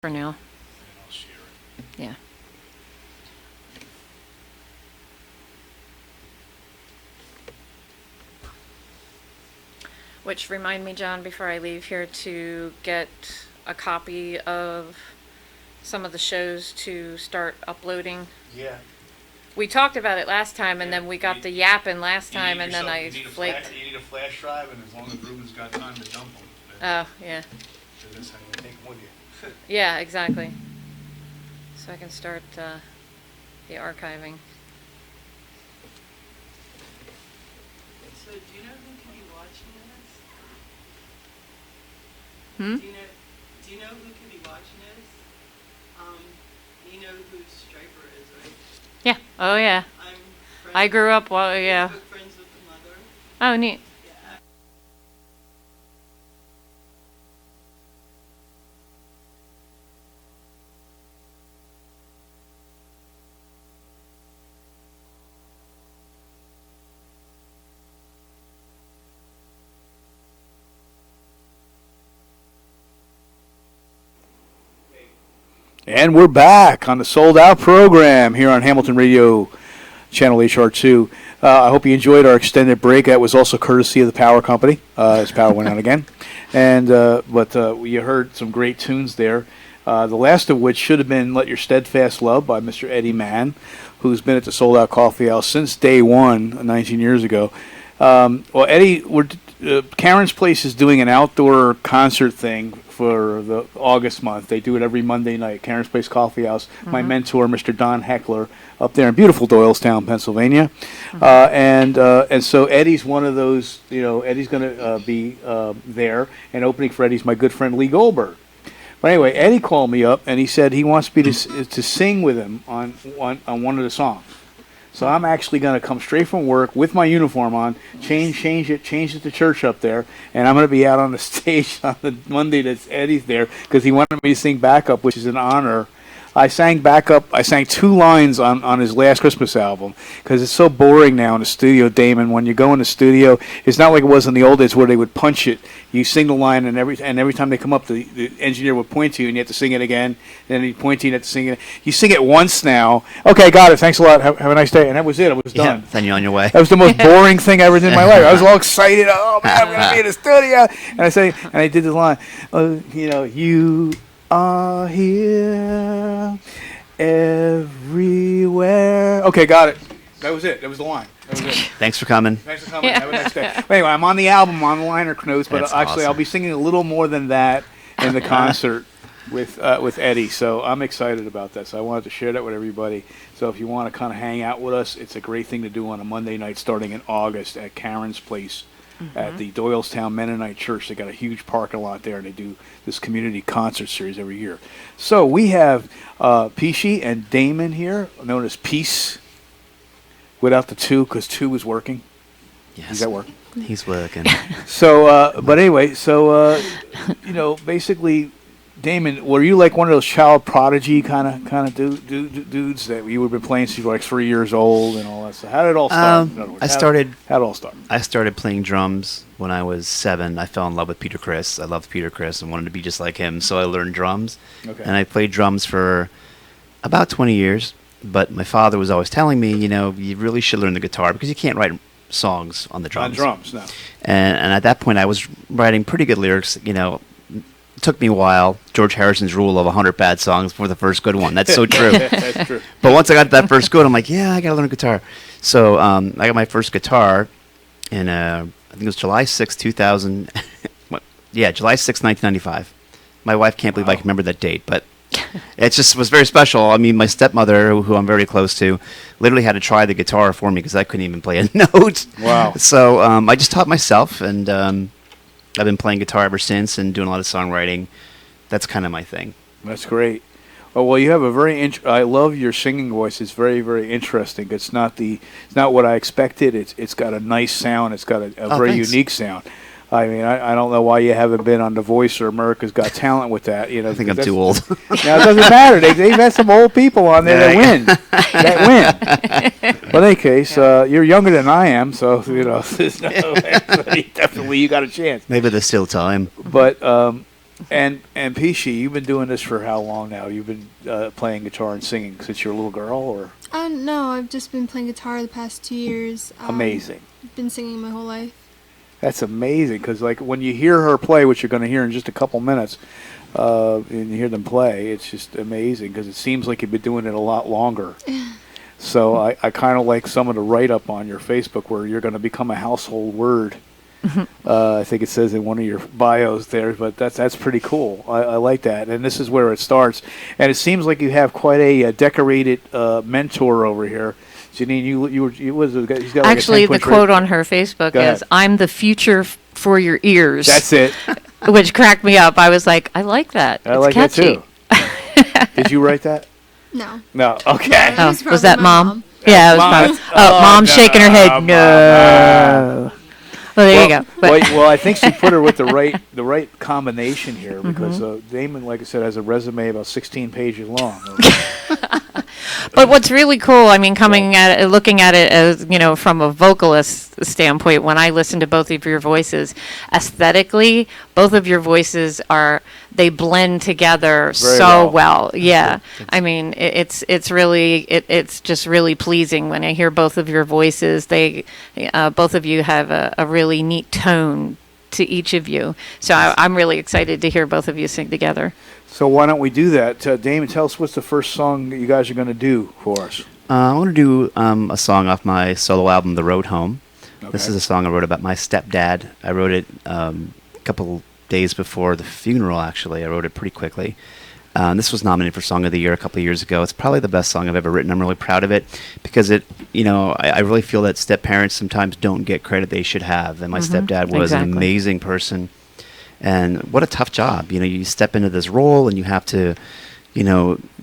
for now. and I'll share it. Yeah. Which remind me, John, before I leave here, to get a copy of some of the shows to start uploading. Yeah. We talked about it last time, and Yeah, then we got you- the yapping last You time, need and then yourself- I you need a flaked. flash- You need a flash drive, and as long as Ruben's got time to dump them, Oh, yeah. that's how you take them with you. Yeah, exactly. So I can start the archiving. So do you know who could be watching this? Hmm? Do you know who could be watching this? You know who Striper is, right? Yeah. Oh, yeah. I'm I grew up, well, Facebook yeah. friends with the mother. Oh, neat. Yeah. And we're back on the Sold Out program here on Hamilton Radio, Channel HR2. I hope you enjoyed our extended break. That was also courtesy of the power company, as power went out again. And but you heard some great tunes there. The last of which should have been "Let Your Steadfast Love" by Mr. Eddie Mann, who's been at the Sold Out Coffee House since day one, 19 years ago. Well, Eddie, Karen's Place is doing an outdoor concert thing for the August month. They do it every Monday night. Karen's Place Coffee House. My mentor, Mr. Don Heckler, up there in beautiful Doylestown, Pennsylvania, and so Eddie's one of those. Eddie's going to be there, and opening for Eddie's my good friend Lee Goldberg. But anyway, Eddie called me up and he said he wants me to sing with him on one of the songs. So I'm actually going to come straight from work with my uniform on, change it to church up there, and I'm going to be out on the stage on the Monday that Eddie's there because he wanted me to sing backup, which is an honor. I sang backup. I sang 2 lines on his last Christmas album because it's so boring now in the studio, Damon. When you go in the studio, it's not like it was in the old days where they would punch it. You sing the line, and every time they come up, the engineer would point to you, and you have to sing it again. Then he'd point to you, and you have to sing it. You sing it once now. Okay, got it. Thanks a lot. Have a nice day. And that was it. It was done. Then you're on your way. That was the most boring thing I ever did in my life. I was all excited. Oh man, I'm gonna be in the studio. And I did the line. You are here everywhere. Okay, got it. That was it. That was the line. That was it. Thanks for coming. Thanks for coming. Have a nice day. Anyway, I'm on the album, on the liner notes, but That's actually I'll awesome. be singing a little more than that in the concert with Eddie. So I'm excited about that. So I wanted to share that with everybody. So if you want to kind of hang out with us, it's a great thing to do on a Monday night starting in August at Karen's Place at the Doylestown Mennonite Church. They got a huge parking lot there, and they do this community concert series every year. So we have PEASHEE and Damon here, known as Peace, without the 2 because 2 is working. Yes. Does that work? He's working. So, but anyway, basically, Damon, were you like one of those child prodigy kind of dudes that you would have been playing since you were like 3 years old and all that stuff? How did it all start? In other words, How did it all start? I started playing drums when I was 7. I fell in love with Peter Criss. I loved Peter Criss and wanted to be just like him, so I learned drums. Okay. And I played drums for about 20 years. But my father was always telling me, you really should learn the guitar because you can't write songs on the drums. On drums, no. And at that point, I was writing pretty good lyrics. It took me a while. George Harrison's rule of 100 bad songs for the first good one. That's so true. That's true. But once I got that first good, I'm like, yeah, I got to learn guitar. So I got my first guitar in, I think it was July 6, 2000. July 6, 1995. My wife can't believe I can remember that date, but it just was very special. I mean, my stepmother, who I'm very close to, literally had to try the guitar for me because I couldn't even play a note. Wow. So I just taught myself, and I've been playing guitar ever since and doing a lot of songwriting. That's kind of my thing. That's great. Oh, well, you have a very. I love your singing voice. It's very, very interesting. It's not what I expected. It's got a nice sound. It's got a very thanks. unique sound. I mean, I don't know why you haven't been on The Voice or America's Got Talent with that. I think I'm too old. Now it doesn't matter. They've had some old people on there that win. But in any case, you're younger than I am, so there's no definitely you got a chance. Maybe there's still time. But And Peashy, you've been doing this for how long now? You've been playing guitar and singing since you're a little girl, or? No, I've just been playing guitar the past 2 years. Amazing. Been singing my whole life. That's amazing, because like when you hear her play, which you're going to hear in just a couple minutes, and you hear them play, it's just amazing because it seems like you've been doing it a lot longer. So I kind of like some of the write-up on your Facebook where you're going to become a household word. I think it says in one of your bios there, but that's pretty cool. I like that, and this is where it starts. And it seems like you have quite a decorated mentor over here. Janine, he's got like Actually, a the 10-point quote on her Facebook Go is, ahead. "I'm the future for your ears." That's it. Which cracked me up. I was like, I like that. I It's like catchy. that too. Did you write that? No. No. Okay. That was Oh, was probably that my mom? mom. Yeah, it was Mom. probably. Oh, Oh, mom's no, shaking her head. Mom. No. Well, there you go. But Well, I think she put her with the right combination here because Damon, like I said, has a resume about 16 pages long. But what's really cool, I mean, looking at it as, from a vocalist standpoint, when I listen to both of your voices, aesthetically, both of your voices they blend together Very so well. well. Yeah. I mean, it's just really pleasing when I hear both of your voices. Both of you have a really neat tone to each of you. So I'm really excited to hear both of you sing together. So why don't we do that? Damon, tell us what's the first song that you guys are going to do for us. I want to do a song off my solo album, The Road Home. Okay. This is a song I wrote about my stepdad. I wrote it a couple days before the funeral, actually. I wrote it pretty quickly. This was nominated for Song of the Year a couple of years ago. It's probably the best song I've ever written. I'm really proud of it because I really feel that step-parents sometimes don't get credit they should have. And my stepdad was an Exactly. amazing person. And what a tough job. You step into this role and you have to,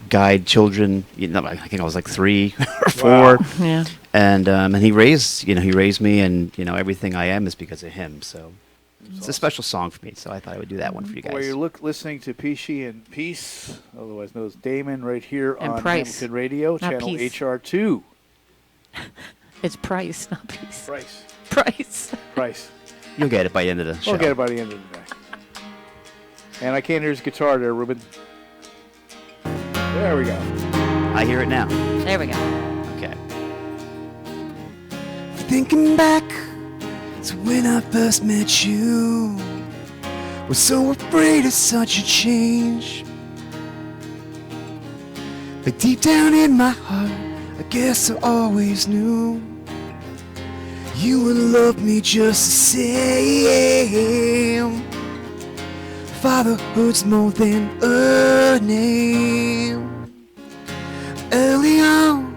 guide children. I think I was like 3 or 4. Wow. Yeah. And he raised me, and everything I am is because of him. So it's a special song for me. So I thought I would do that one for you guys. Well, you're listening to Peashy and Peace, otherwise known as Damon, right here And on Price. Hamilton Radio, Not channel Peace. HR2. It's Price, not Peace. Price. Price. You'll get it by the end of the show. We'll get it by the end of the day. And I can't hear his guitar there, Ruben. There we go. I hear it now. There we go. Okay. Thinking back to when I first met you, was so afraid of such a change. But deep down in my heart, I guess I always knew you would love me just the same. Fatherhood's more than a name. Early on,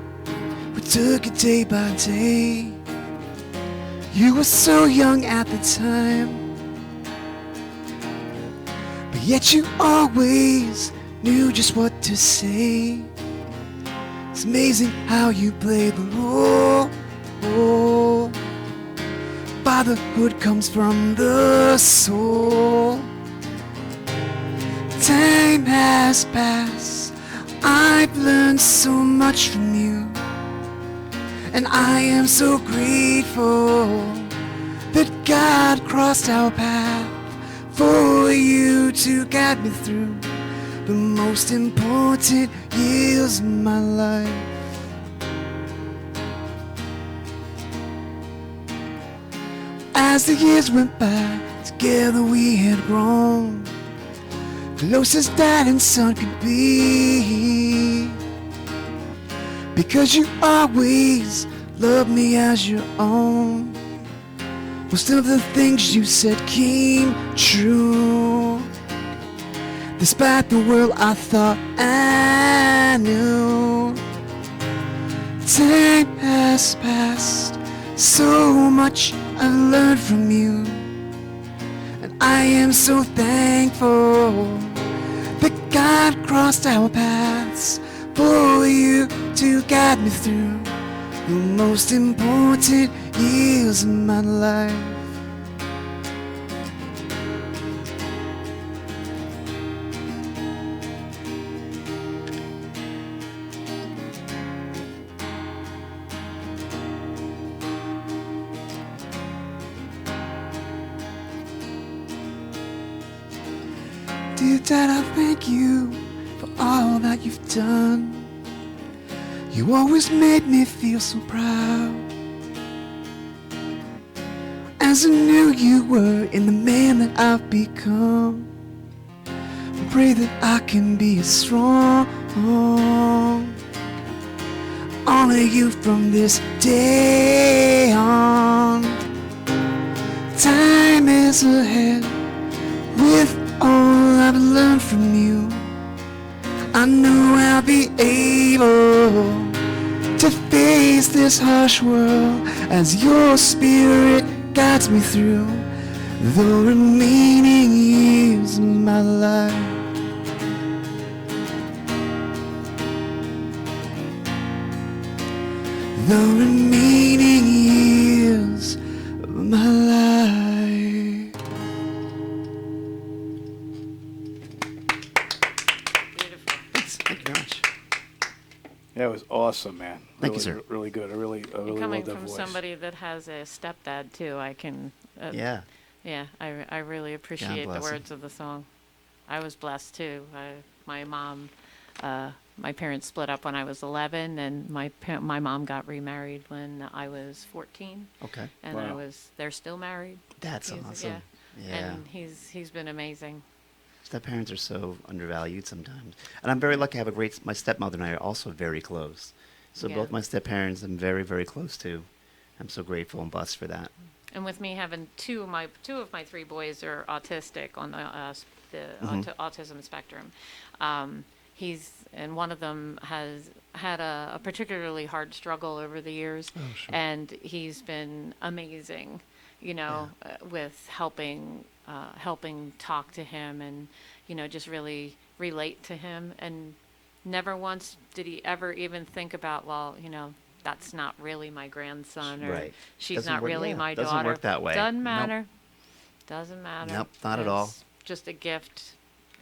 we took it day by day. You were so young at the time, but yet you always knew just what to say. It's amazing how you play the role. Fatherhood comes from the soul. Time has passed, I've learned so much from you, and I am so grateful that God crossed our path for you to guide me through the most important years of my life. As the years went by, together we had grown, close as dad and son could be, because you always loved me as your own. Most of the things you said came true, despite the world I thought I knew. Time has passed, so much I learned from you, and I am so thankful that God crossed our paths for you to guide me through the most important years of my life. Dear Dad, I thank you for all that you've done. You always made me feel so proud, as I knew you were in the man that I've become. I pray that I can be as strong. Honor you from this day on. Time is ahead with all I've learned from you. I know I'll be able to face this harsh world as your spirit guides me through the remaining years of my life. The remaining years of my life. Beautiful. Thanks. Thank you very much. That was awesome, man. Thank you, Really, sir. Really good. I really Coming love that from voice. somebody that has a stepdad too, I can. Yeah. Yeah, I really appreciate the bless him. words of the song. I was blessed too. My mom, my parents split up when I was 11, and my mom got remarried when I was 14, Okay. and Wow. they're still married. That's He's- awesome. Yeah. And he's been amazing. Step parents are so undervalued sometimes. And I'm very lucky to have my stepmother and I are also very close. So Yeah. both my step parents I'm very, very close to. I'm so grateful and blessed for that. And with me having two of my three boys are autistic on the autism spectrum. And one of them has had a particularly hard struggle over the years, and he's been amazing, with helping talk to him and, just really relate to him. And never once did he ever even think about, well, that's not really my grandson, or Right. she's Doesn't not work- really yeah, my doesn't daughter. work that way. Doesn't Nope. matter. Doesn't matter. Nope, not at all. It's just a gift.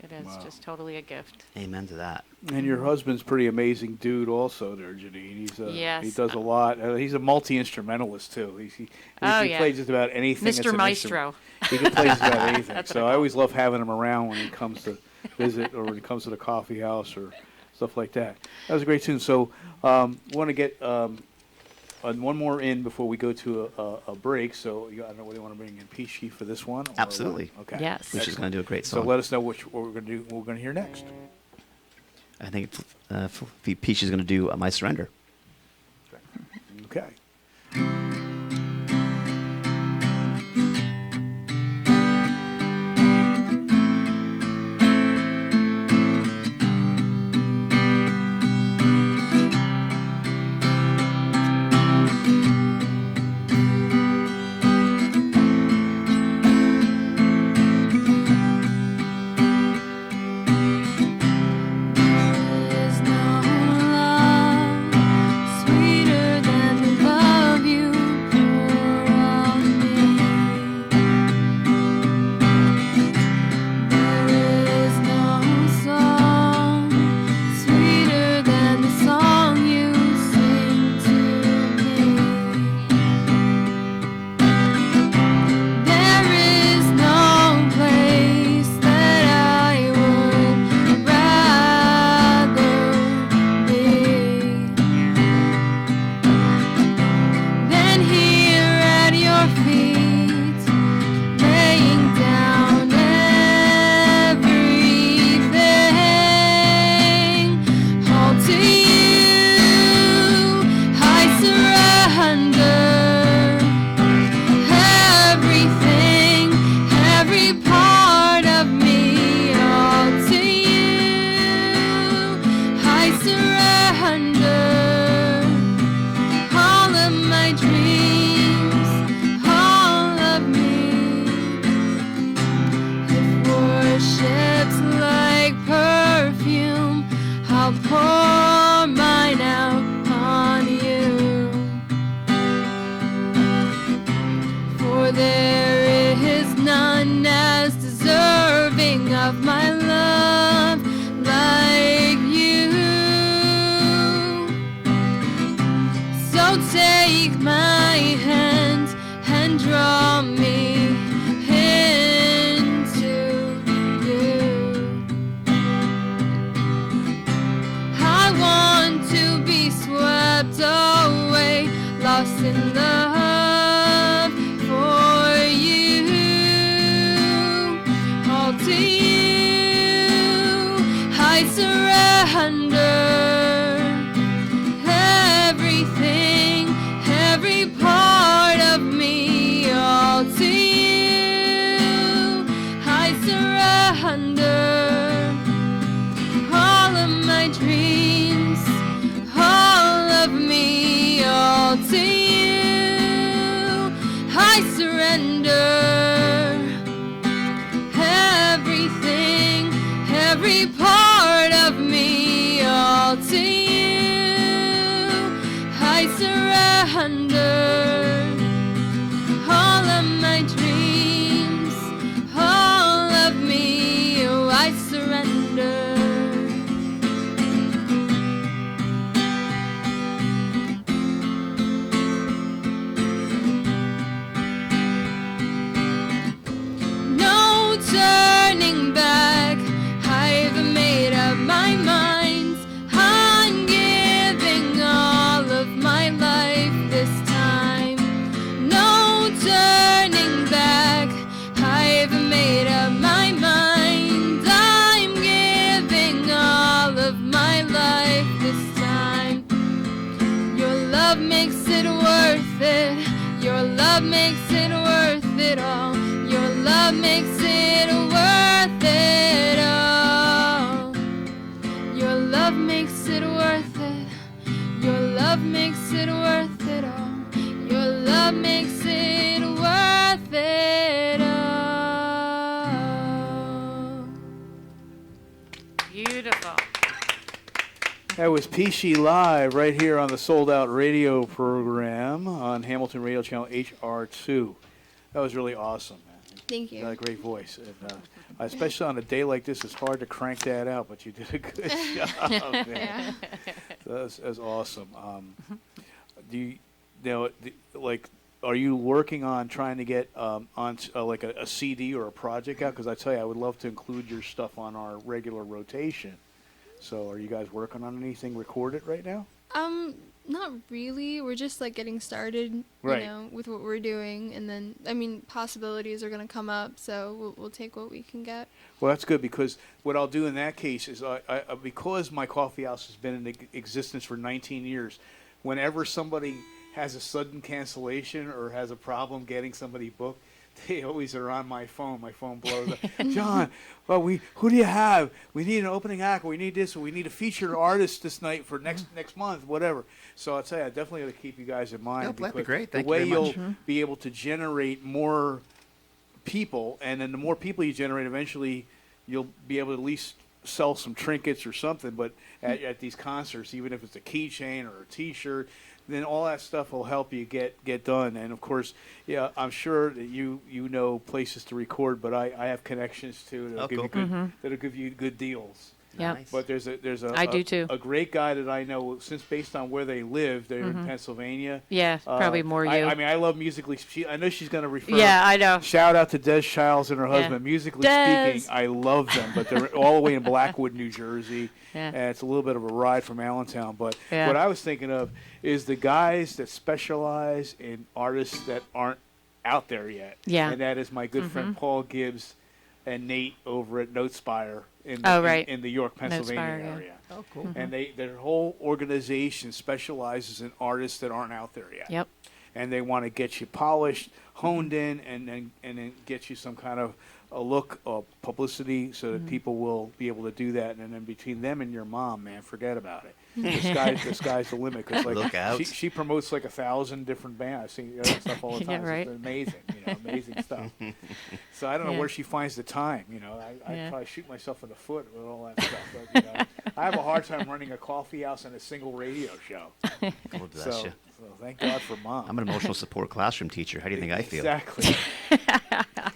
It is Wow. just totally a gift. Amen to that. And your husband's pretty amazing dude, also. There, Janine. Yes. He does a lot. He's a multi instrumentalist too. He Oh, yeah. plays just about anything. that's Mr. an Maestro. instrument. He can play just about anything. That's what So I I call always love having him around when he comes to visit or when he comes to the coffee house or stuff like that. That was a great tune. So want to get one more in before we go to a break. So I don't know whether you want to bring in PEASHEE for this one. Or Absolutely. what? Okay. Yes. Which is going to do a great So song. let us know what we're going to do. What we're going to hear next. I think Peach is going to do My Surrender. Okay. There's no love sweeter than the love in love for you. All to you I surrender. Everything, every part of me, all to you I surrender. All of my dreams, all of me, all to you I surrender. Everything, every part of me, all to you I surrender. All of my dreams, all of me, oh, I surrender. No turning back, I've made up my mind. I'm giving all of my life this time. No turning back, I've made up my mind. I'm giving all of my life this time. Your love makes it worth it. Your love makes it worth it all. Your love makes it worth it all. Your love makes it worth it. Your love makes it worth it all. Your love makes it worth it all. Beautiful. That was PEASHEE live right here on the Sold Out radio program on Hamilton Radio Channel HR2. That was really awesome, man. Thank You got a you. great voice. And, especially on a day like this, it's hard to crank that out, but you did a good job, man. So that was awesome. Do you know, like, are you working on trying to get on like a CD or a project out? Because I tell you, I would love to include your stuff on our regular rotation. So are you guys working on anything recorded right now? Not really. We're just like getting started, Right. you know, with what we're doing, and then I mean, possibilities are gonna come up, so we'll take what we can get. Well, that's good, because what I'll do in that case is, because my coffee house has been in existence for 19 years, whenever somebody has a sudden cancellation or has a problem getting somebody booked, they always are on my phone. My phone blows up. John, well, who do you have? We need an opening act. We need this. Or we need a featured artist this night for next month, whatever. So I'll tell you, I definitely got to keep you guys in mind. Yep, that'd be because great. Thank the way you very much. you'll be able to generate more people, and then the more people you generate, eventually you'll be able to at least sell some trinkets or something. But at these concerts, even if it's a keychain or a T-shirt, then all that stuff will help you get done. And of course, yeah, I'm sure that you know places to record, but I have connections too that'll Oh, give cool. you that'll give you good deals. Yeah. Nice. But there's a I do too. a great guy that I know, since based on where they live, they're in Pennsylvania. Yeah, probably more you. I mean, I love Musically. I know she's going to refer. Yeah, I know. Shout out to Des Childs and her Yeah. husband. Musically Des. speaking, I love them, but they're all the way in Blackwood, New Jersey, Yeah. and it's a little bit of a ride from Allentown. But Yeah. what I was thinking of is the guys that specialize in artists that aren't out there yet. Yeah. And that is my good friend Paul Gibbs and Nate over at Notespire in Oh, right. in the York, Pennsylvania Notespire, yeah. area. Oh, cool. And their whole organization specializes in artists that aren't out there yet. Yep. And they want to get you polished, honed in, and then get you some kind of a look of publicity so that people will be able to do that. And then between them and your mom, man, forget about it. The sky's the limit. 'Cause, like, Look out. She promotes like 1,000 different bands. I've seen that stuff all the Yeah, time. right. It's amazing, amazing stuff. So I don't know Yeah. where she finds the time. I Yeah. probably shoot myself in the foot with all that stuff. But, I have a hard time running a coffee house and a single radio show. God bless So, you. so thank God for mom. I'm an emotional support classroom teacher. How do you think I feel? Exactly.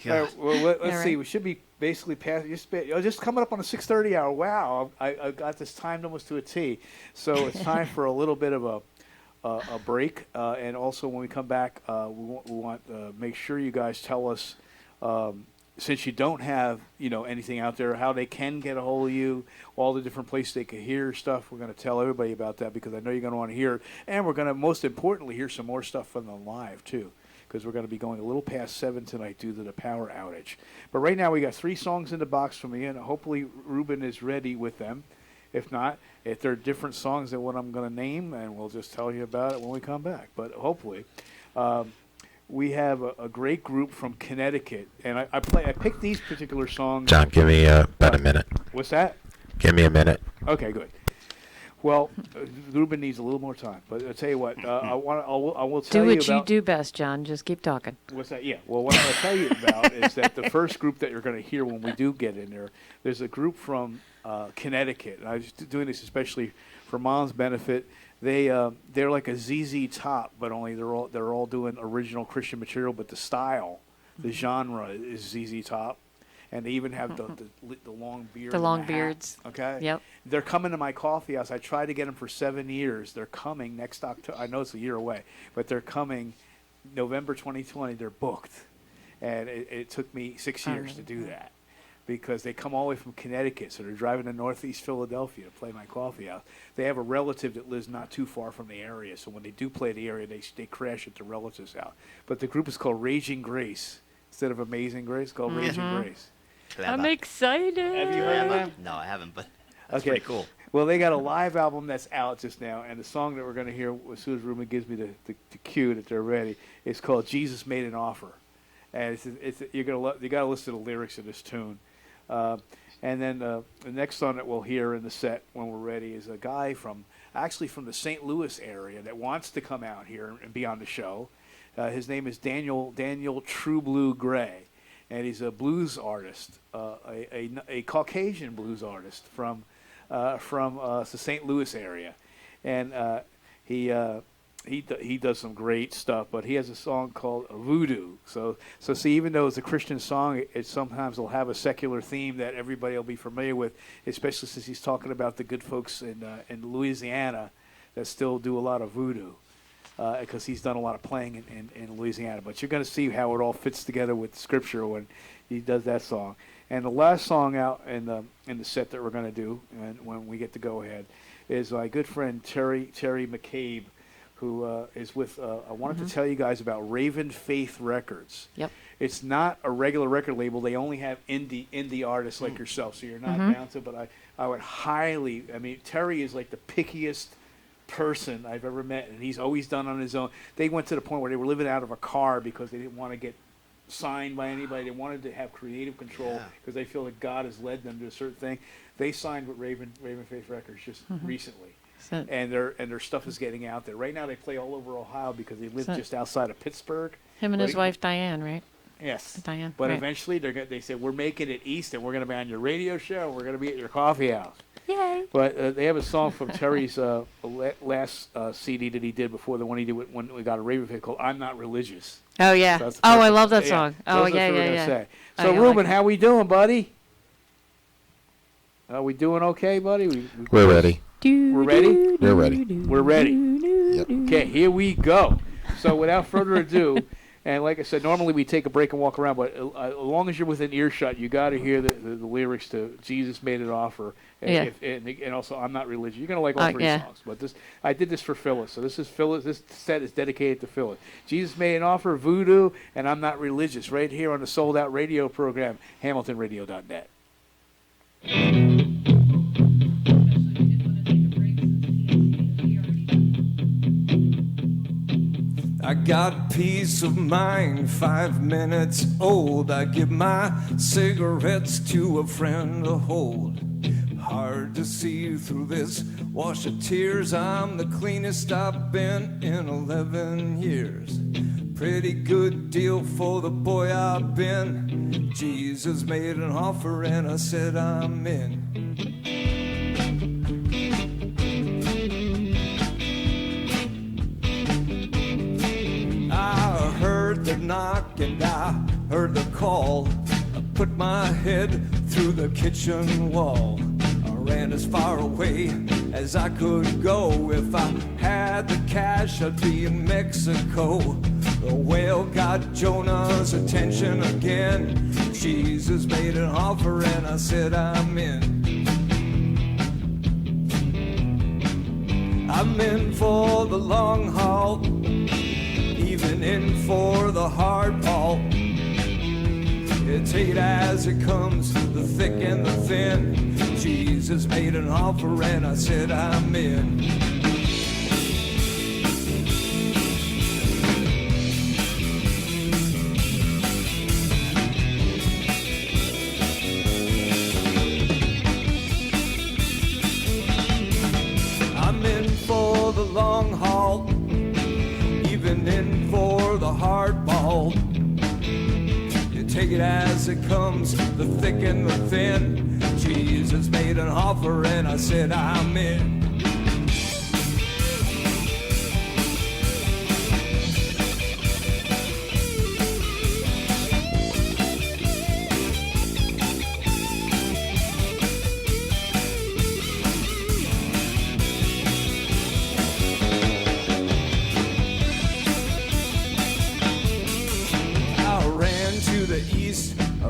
God. All right, well, let's All see. right. We should be basically past. Just coming up on the 6:30 hour. Wow, I got this timed almost to a T. So it's time for a little bit of a break, and also when we come back, we want to make sure you guys tell us since you don't have, anything out there, how they can get a hold of you, all the different places they can hear stuff. We're going to tell everybody about that because I know you're going to want to hear it. And we're going to, most importantly, hear some more stuff from them live, too, because we're going to be going a little past 7 tonight due to the power outage. But right now we got 3 songs in the box from me, and hopefully Ruben is ready with them. If not, if they're different songs than what I'm going to name, and we'll just tell you about it when we come back. But hopefully. We have a great group from Connecticut, and I picked these particular songs. John, give me about a minute. What's that? Give me a minute. Okay, good. Well, Ruben needs a little more time, but I'll tell you what. I will tell Do you what about. you do best, John. Just keep talking. What's that? Yeah. Well, what I'm going to tell you about is that the first group that you're going to hear when we do get in there's a group from Connecticut, and I was doing this especially for Mom's benefit. They're like a ZZ Top, but only they're all doing original Christian material, but the style, the genre is ZZ Top, and they even have the long beard. The and long hat, beards. okay. Yep. They're coming to my coffee house. I tried to get them for 7 years. They're coming next October. I know it's a year away, but they're coming November 2020. They're booked, and it took me 6 years to do that. Because they come all the way from Connecticut, so they're driving to Northeast Philadelphia to play my coffee house. They have a relative that lives not too far from the area, so when they do play the area, they crash at the relative's house. But the group is called Raging Grace instead of Amazing Grace. It's called Raging Grace. I'm excited. Have you heard of them? No, I haven't, but that's Okay. pretty cool. Well, they got a live album that's out just now, and the song that we're going to hear as soon as Ruben gives me the cue that they're ready is called "Jesus Made an Offer," and you got to listen to the lyrics of this tune. And then the next song that we'll hear in the set when we're ready is a guy from the St. Louis area that wants to come out here and be on the show. His name is Daniel True Blue Gray, and he's a blues artist, a Caucasian blues artist from the St. Louis area, and he does some great stuff, but he has a song called Voodoo. So see, even though it's a Christian song, it sometimes will have a secular theme that everybody will be familiar with, especially since he's talking about the good folks in Louisiana that still do a lot of voodoo, because he's done a lot of playing in Louisiana. But you're going to see how it all fits together with Scripture when he does that song. And the last song out in the set that we're going to do, and when we get to go ahead, is my good friend Terry McCabe, who is with, I wanted to tell you guys about Raven Faith Records. Yep. It's not a regular record label. They only have indie artists like yourself, so you're not bound to, but I would highly, Terry is like the pickiest person I've ever met, and he's always done on his own. They went to the point where they were living out of a car because they didn't want to get signed by anybody. They wanted to have creative control because they feel that God has led them to a certain thing. They signed with Raven Faith Records just recently. And their stuff is getting out there. Right now they play all over Ohio because they live just outside of Pittsburgh. Him and his wife Diane, right? Yes. Diane. But right. eventually they said, we're making it east and we're going to be on your radio show. We're going to be at your coffee house. Yay. But they have a song from Terry's last CD that he did before the one he did when we got a Raven Faith called "I'm Not Religious." Oh yeah. So I love that song. Oh those are yeah, the two we're yeah, gonna yeah. say. Oh, So yeah, I Ruben, like it. how we doing, buddy? Are we doing okay, buddy? We're ready. We're ready? We're ready. We're ready. Yep. Okay, here we go. So without further ado, and like I said, normally we take a break and walk around, but as long as you're within earshot, you got to hear the lyrics to "Jesus Made an Offer," and also "I'm Not Religious." You're gonna like all three songs, but I did this for Phyllis, so this is Phyllis. This set is dedicated to Phyllis. "Jesus Made an Offer," Voodoo, and "I'm Not Religious," right here on the Sold Out Radio program, HamiltonRadio.net. I got peace of mind, 5 minutes old. I give my cigarettes to a friend to hold. Hard to see through this wash of tears. I'm the cleanest I've been in 11 years. Pretty good deal for the boy I've been. Jesus made an offer and I said I'm in. I heard the knock and I heard the call. I put my head through the kitchen wall. I ran as far away as I could go. If I had the cash, I'd be in Mexico. The whale got Jonah's attention again. Jesus made an offer and I said I'm in. I'm in for the long haul, even in for the hard ball. Take it as it comes, the thick and the thin. Jesus made an offer and I said I'm in. I'm in for the long haul, even in for the hard ball. Take it as it comes, the thick and the thin. Jesus made an offer and I said I'm in.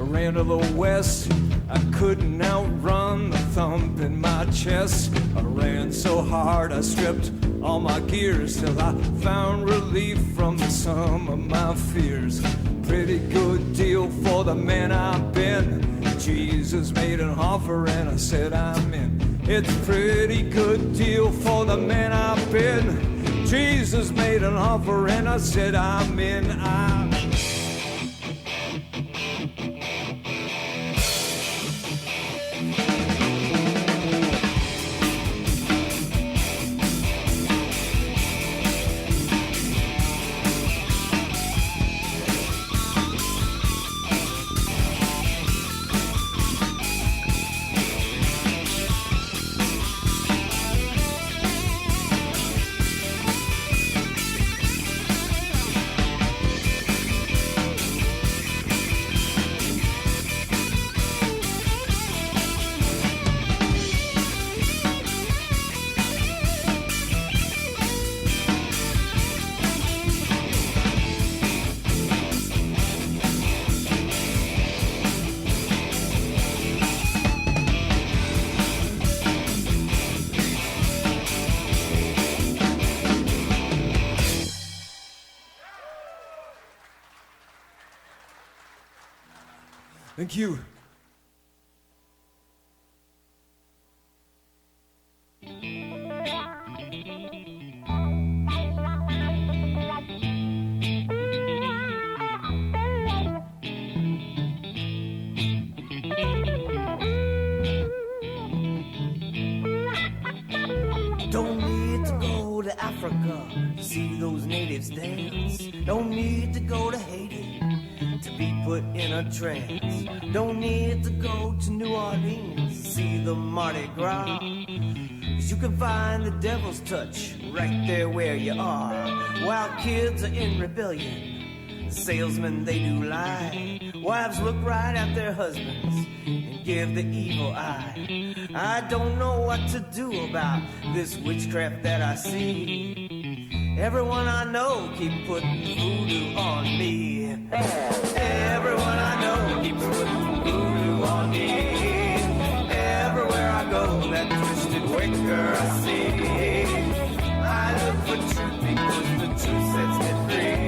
Ran to the west, I couldn't outrun the thump in my chest. I ran so hard I stripped all my gears till I found relief from the sum of my fears. Pretty good deal for the man I've been. Jesus made an offer and I said I'm in. It's pretty good deal for the man I've been. Jesus made an offer and I said I'm in. Thank you. Don't need to go to Africa to see those natives dance. Don't need to go to Haiti to be put in a trance. Don't need to go to New Orleans to see the Mardi Gras. 'Cause you can find the devil's touch right there where you are. While kids are in rebellion, salesmen they do lie. Wives look right at their husbands and give the evil eye. I don't know what to do about this witchcraft that I see. Everyone I know keep putting voodoo on me. Everyone I know keeps putting voodoo on me. Everywhere I go, that twisted wicker I see. I look for truth because the truth sets me free.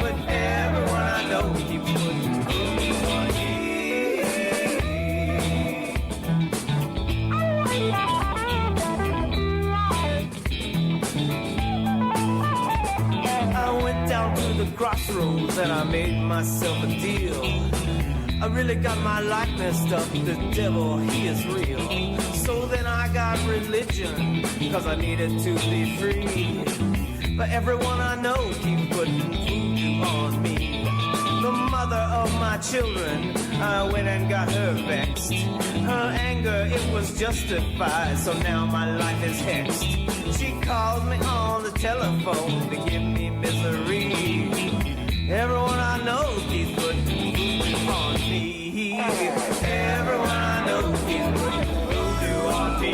But everyone I know keeps putting voodoo on me. I went down to the crossroads and I made myself a deal. I really got my life messed up, the devil, he is real. So then I got religion, cause I needed to be free. But everyone I know keeps putting voodoo on me. The mother of my children, I went and got her vexed. Her anger, it was justified, so now my life is hexed. She called me on the telephone to give me misery. Everyone I know keeps putting voodoo on me. Everyone I know keeps putting voodoo on me.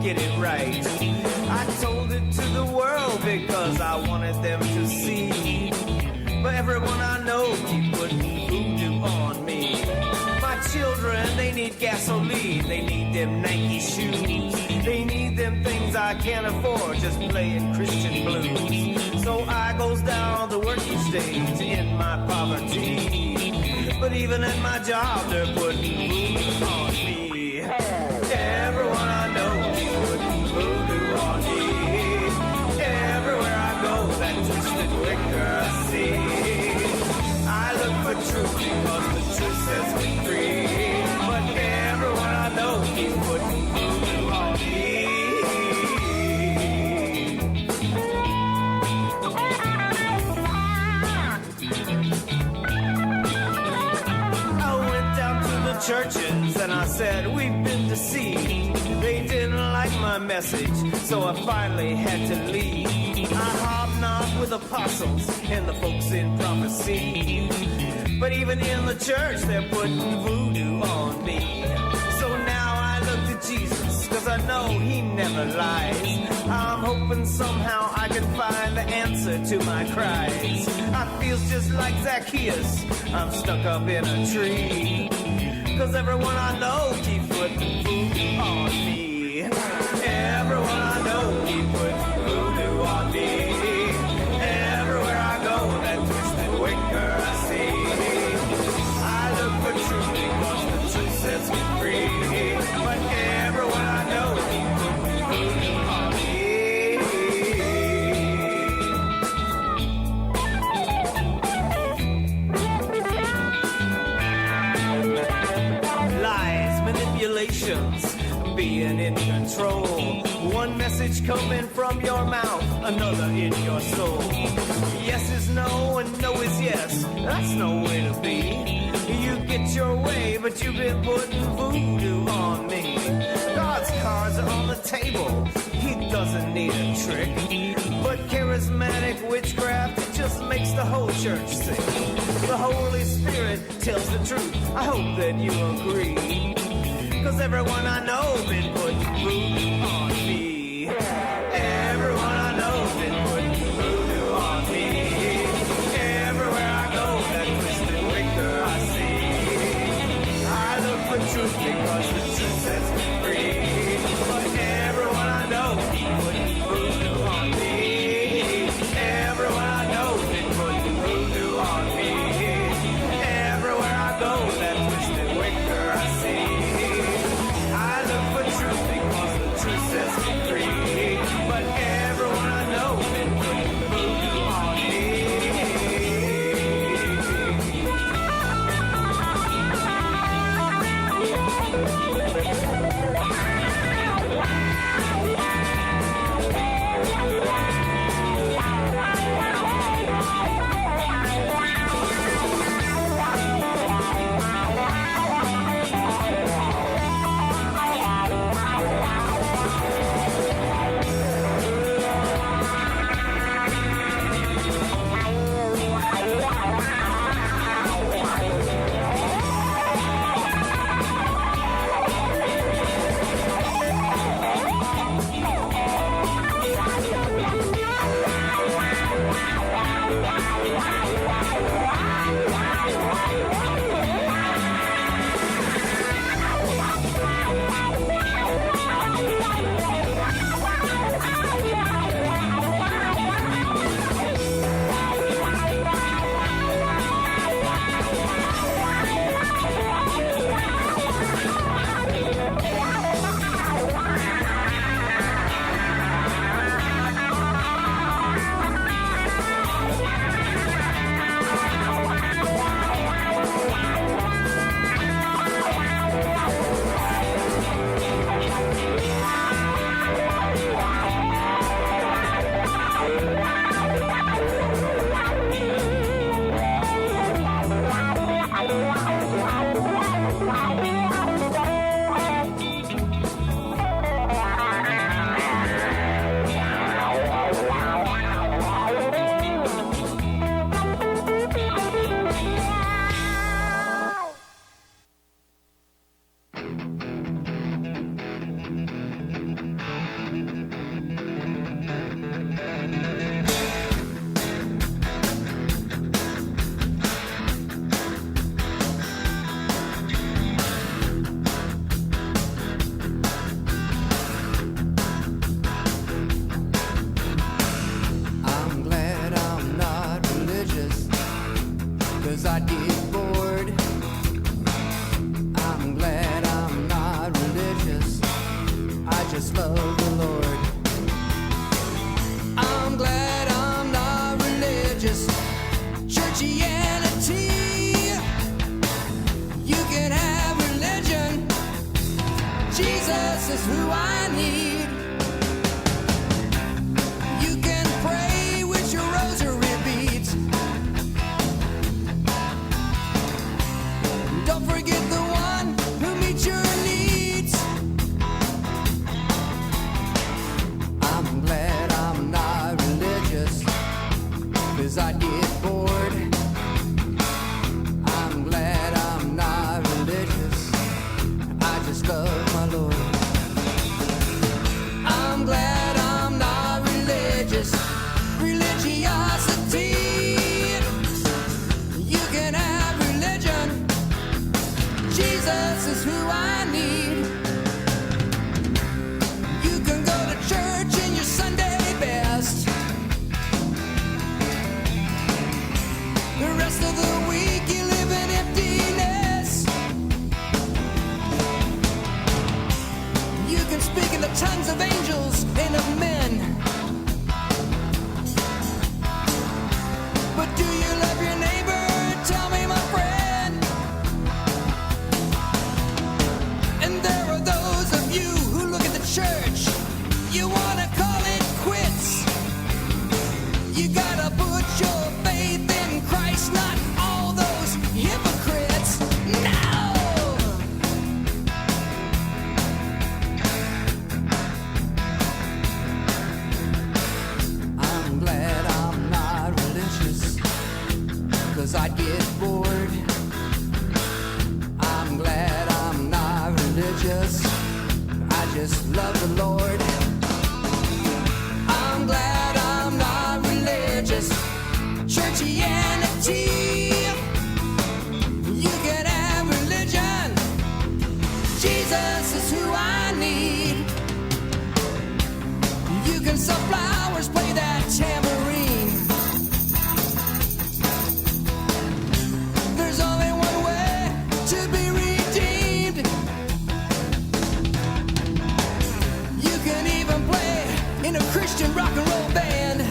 get it right. I told it to the world because I wanted them to see. But everyone I know keep putting voodoo on me. My children, they need gasoline, they need them Nike shoes, they need them things I can't afford, just playing Christian blues. So I goes down to work each day in my poverty. But even at my job, they're putting voodoo on me. Everyone I know keep putting voodoo on me. Everywhere I go, that twisted liquor I see. I look for truth because the truth sets me free. But everyone I know keeps putting voodoo on me. I went down to the churches and I said, we've been deceived. They didn't like my message, so I finally had to leave. I hobnobbed with apostles and the folks in prophecy. But even in the church, they're putting voodoo on me. So now I look to Jesus, cause I know he never lies. I'm hoping somehow I can find the answer to my cries. I feel just like Zacchaeus, I'm stuck up in a tree. Cause everyone I know keeps putting voodoo on me. Everyone I know keeps putting voodoo on me. Everywhere I go, that twisted wicker I see. I look for truth because the truth sets me free. But everyone I know keeps putting voodoo on me. Lies, manipulations, being in control. One message coming from your mouth, another in your soul. Yes is no and no is yes, that's no way to be. You get your way, but you've been putting voodoo on me. God's cards are on the table, he doesn't need a trick. But charismatic witchcraft, it just makes the whole church sick. The Holy Spirit tells the truth, I hope that you agree. Cause everyone I know been putting voodoo on me. Everyone I know been putting voodoo on me. Everywhere I go, that twisted wicker I see. I look for truth because the truth sets me free. But everyone I know been putting voodoo on me. Everyone I know been putting voodoo on me. Everywhere I go, that twisted wicker I see. I look for truth because the truth saw flowers play that tambourine. There's only one way to be redeemed. You can even play in a Christian rock and roll band.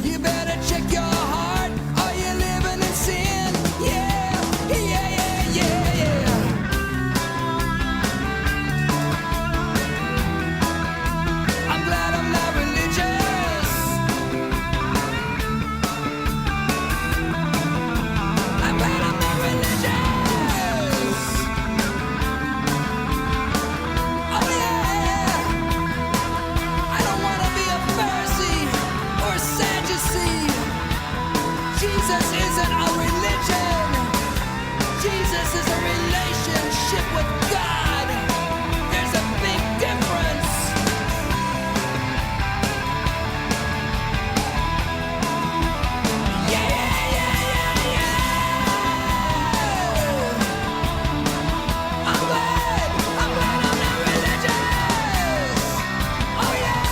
You better check your heart, are you living in sin? Yeah, yeah, yeah, yeah, yeah. I'm glad I'm not religious. I'm glad I'm not religious. Oh yeah. I don't want to be a Pharisee or a Sadducee. Jesus isn't a religion. Jesus is a relationship with God. There's a big difference. Yeah, yeah, yeah, yeah, yeah. I'm glad I'm not religious. Oh yeah.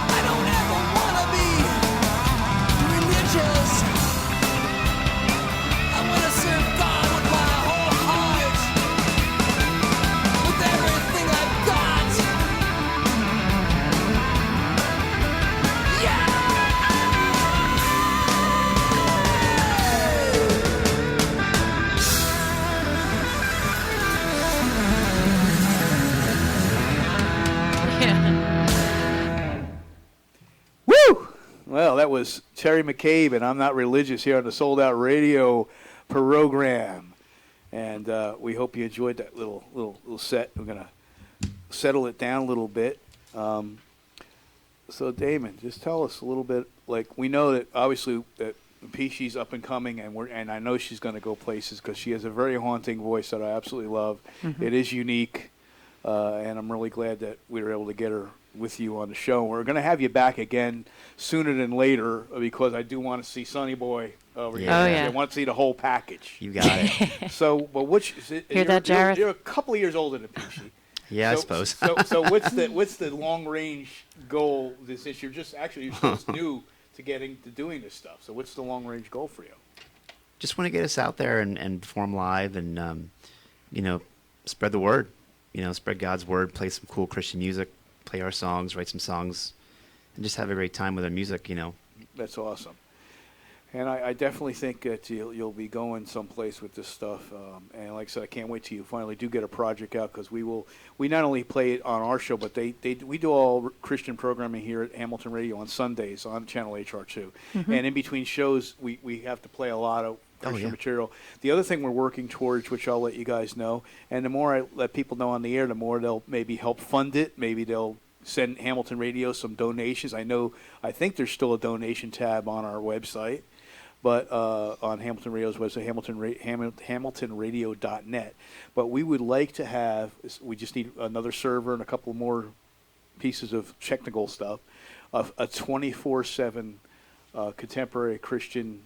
I don't ever wanna be religious. I wanna serve God with my whole heart, with everything I've got. Yeah. Woo! Well, that was Terry McCabe, and I'm Not Religious here on the Sold Out Radio program. And we hope you enjoyed that little set. We're going to settle it down a little bit. So, Damon, just tell us a little bit. Like, we know that obviously that PEASHEE's up and coming, and I know she's going to go places because she has a very haunting voice that I absolutely love. It is unique, and I'm really glad that we were able to get her with you on the show. We're going to have you back again sooner than later because I do want to see Sonny Boy over here. Oh, yeah. I want to see the whole package. You got it. So, but which is it? Hear that, Jareth? You're a couple of years older than PEASHEE. Yeah, I So- suppose. so what's the long range goal this year? You're just new to getting to doing this stuff. So what's the long range goal for you? Just want to get us out there and perform live and, spread the word. Spread God's word, play some cool Christian music, play our songs, write some songs, and just have a great time with our music, That's awesome. And I definitely think that you'll be going someplace with this stuff. And like I said, I can't wait till you finally do get a project out because we not only play it on our show, but we do all Christian programming here at Hamilton Radio on Sundays on Channel HR2. And in between shows, we have to play a lot of Christian material. The other thing we're working towards, which I'll let you guys know, and the more I let people know on the air, the more they'll maybe help fund it. Maybe they'll send Hamilton Radio some donations. I think there's still a donation tab on our website. But on Hamilton Radio's website, hamiltonradio.net. But we would like to have, we just need another server and a couple more pieces of technical stuff, of a 24/7 contemporary Christian,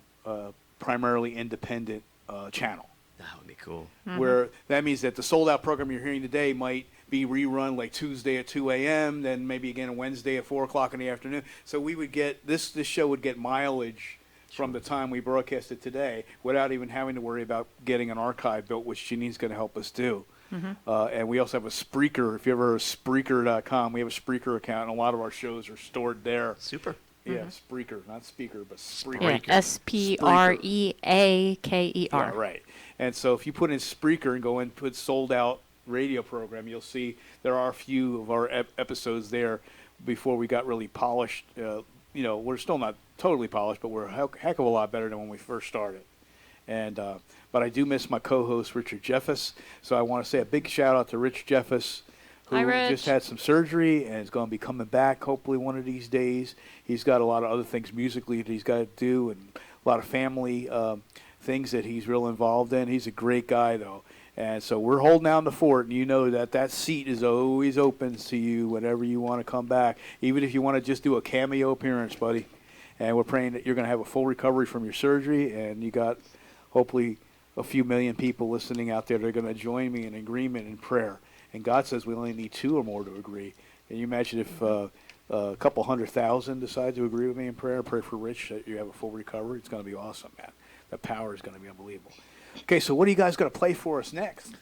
primarily independent channel. That would be cool. Where that means that the sold out program you're hearing today might be rerun like Tuesday at 2 a.m., then maybe again on Wednesday at 4 o'clock in the afternoon. So we would get, this show would get mileage from the time we broadcast it today without even having to worry about getting an archive built, which Janine's going to help us do. And we also have a Spreaker. If you ever heard of Spreaker.com, we have a Spreaker account, and a lot of our shows are stored there. Super. Yeah, Spreaker, not speaker, but Spreaker. Yeah, Spreaker. Yeah, right. And so if you put in Spreaker and go and put Sold Out Radio program, you'll see there are a few of our episodes there before we got really polished. We're still not totally polished, but we're a heck of a lot better than when we first started. And but I do miss my co-host Richard Jeffus, so I want to say a big shout out to Rich Jeffus, who Hi, Rich. just had some surgery and is going to be coming back hopefully one of these days. He's got a lot of other things musically that he's got to do, and a lot of family things that he's real involved in. He's a great guy though. And so we're holding down the fort, and you know that seat is always open to you whenever you want to come back, even if you want to just do a cameo appearance, buddy. And we're praying that you're going to have a full recovery from your surgery, and you got hopefully a few million people listening out there that are going to join me in agreement in prayer. and God says we only need 2 or more to agree. Can you imagine if a couple 100,000 decide to agree with me in prayer, pray for Rich that you have a full recovery? It's going to be awesome, man. The power is going to be unbelievable. Okay, so what are you guys going to play for us next?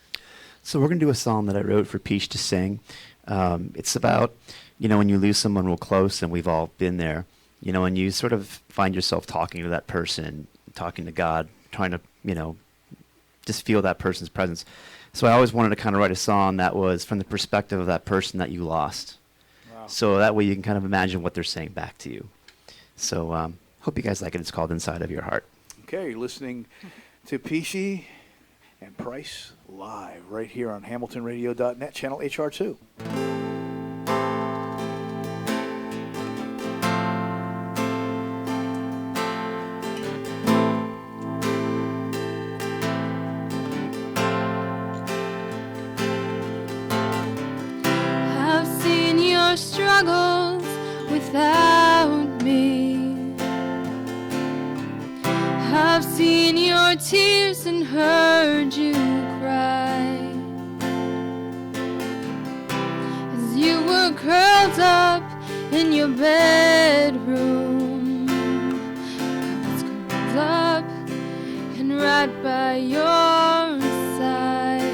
So we're going to do a song that I wrote for Peach to sing. It's about, when you lose someone real close, and we've all been there, and you sort of find yourself talking to that person, talking to God, trying to, just feel that person's presence. So I always wanted to kind of write a song that was from the perspective of that person that you lost. Wow. So that way you can kind of imagine what they're saying back to you. So hope you guys like it. It's called Inside of Your Heart. Okay, you're listening to PEASHEE and Price live right here on HamiltonRadio.net, channel HR2. I've seen your struggles without me. I've seen your tears and heard you cry as you were curled up in your bedroom. I was curled up and right by your side.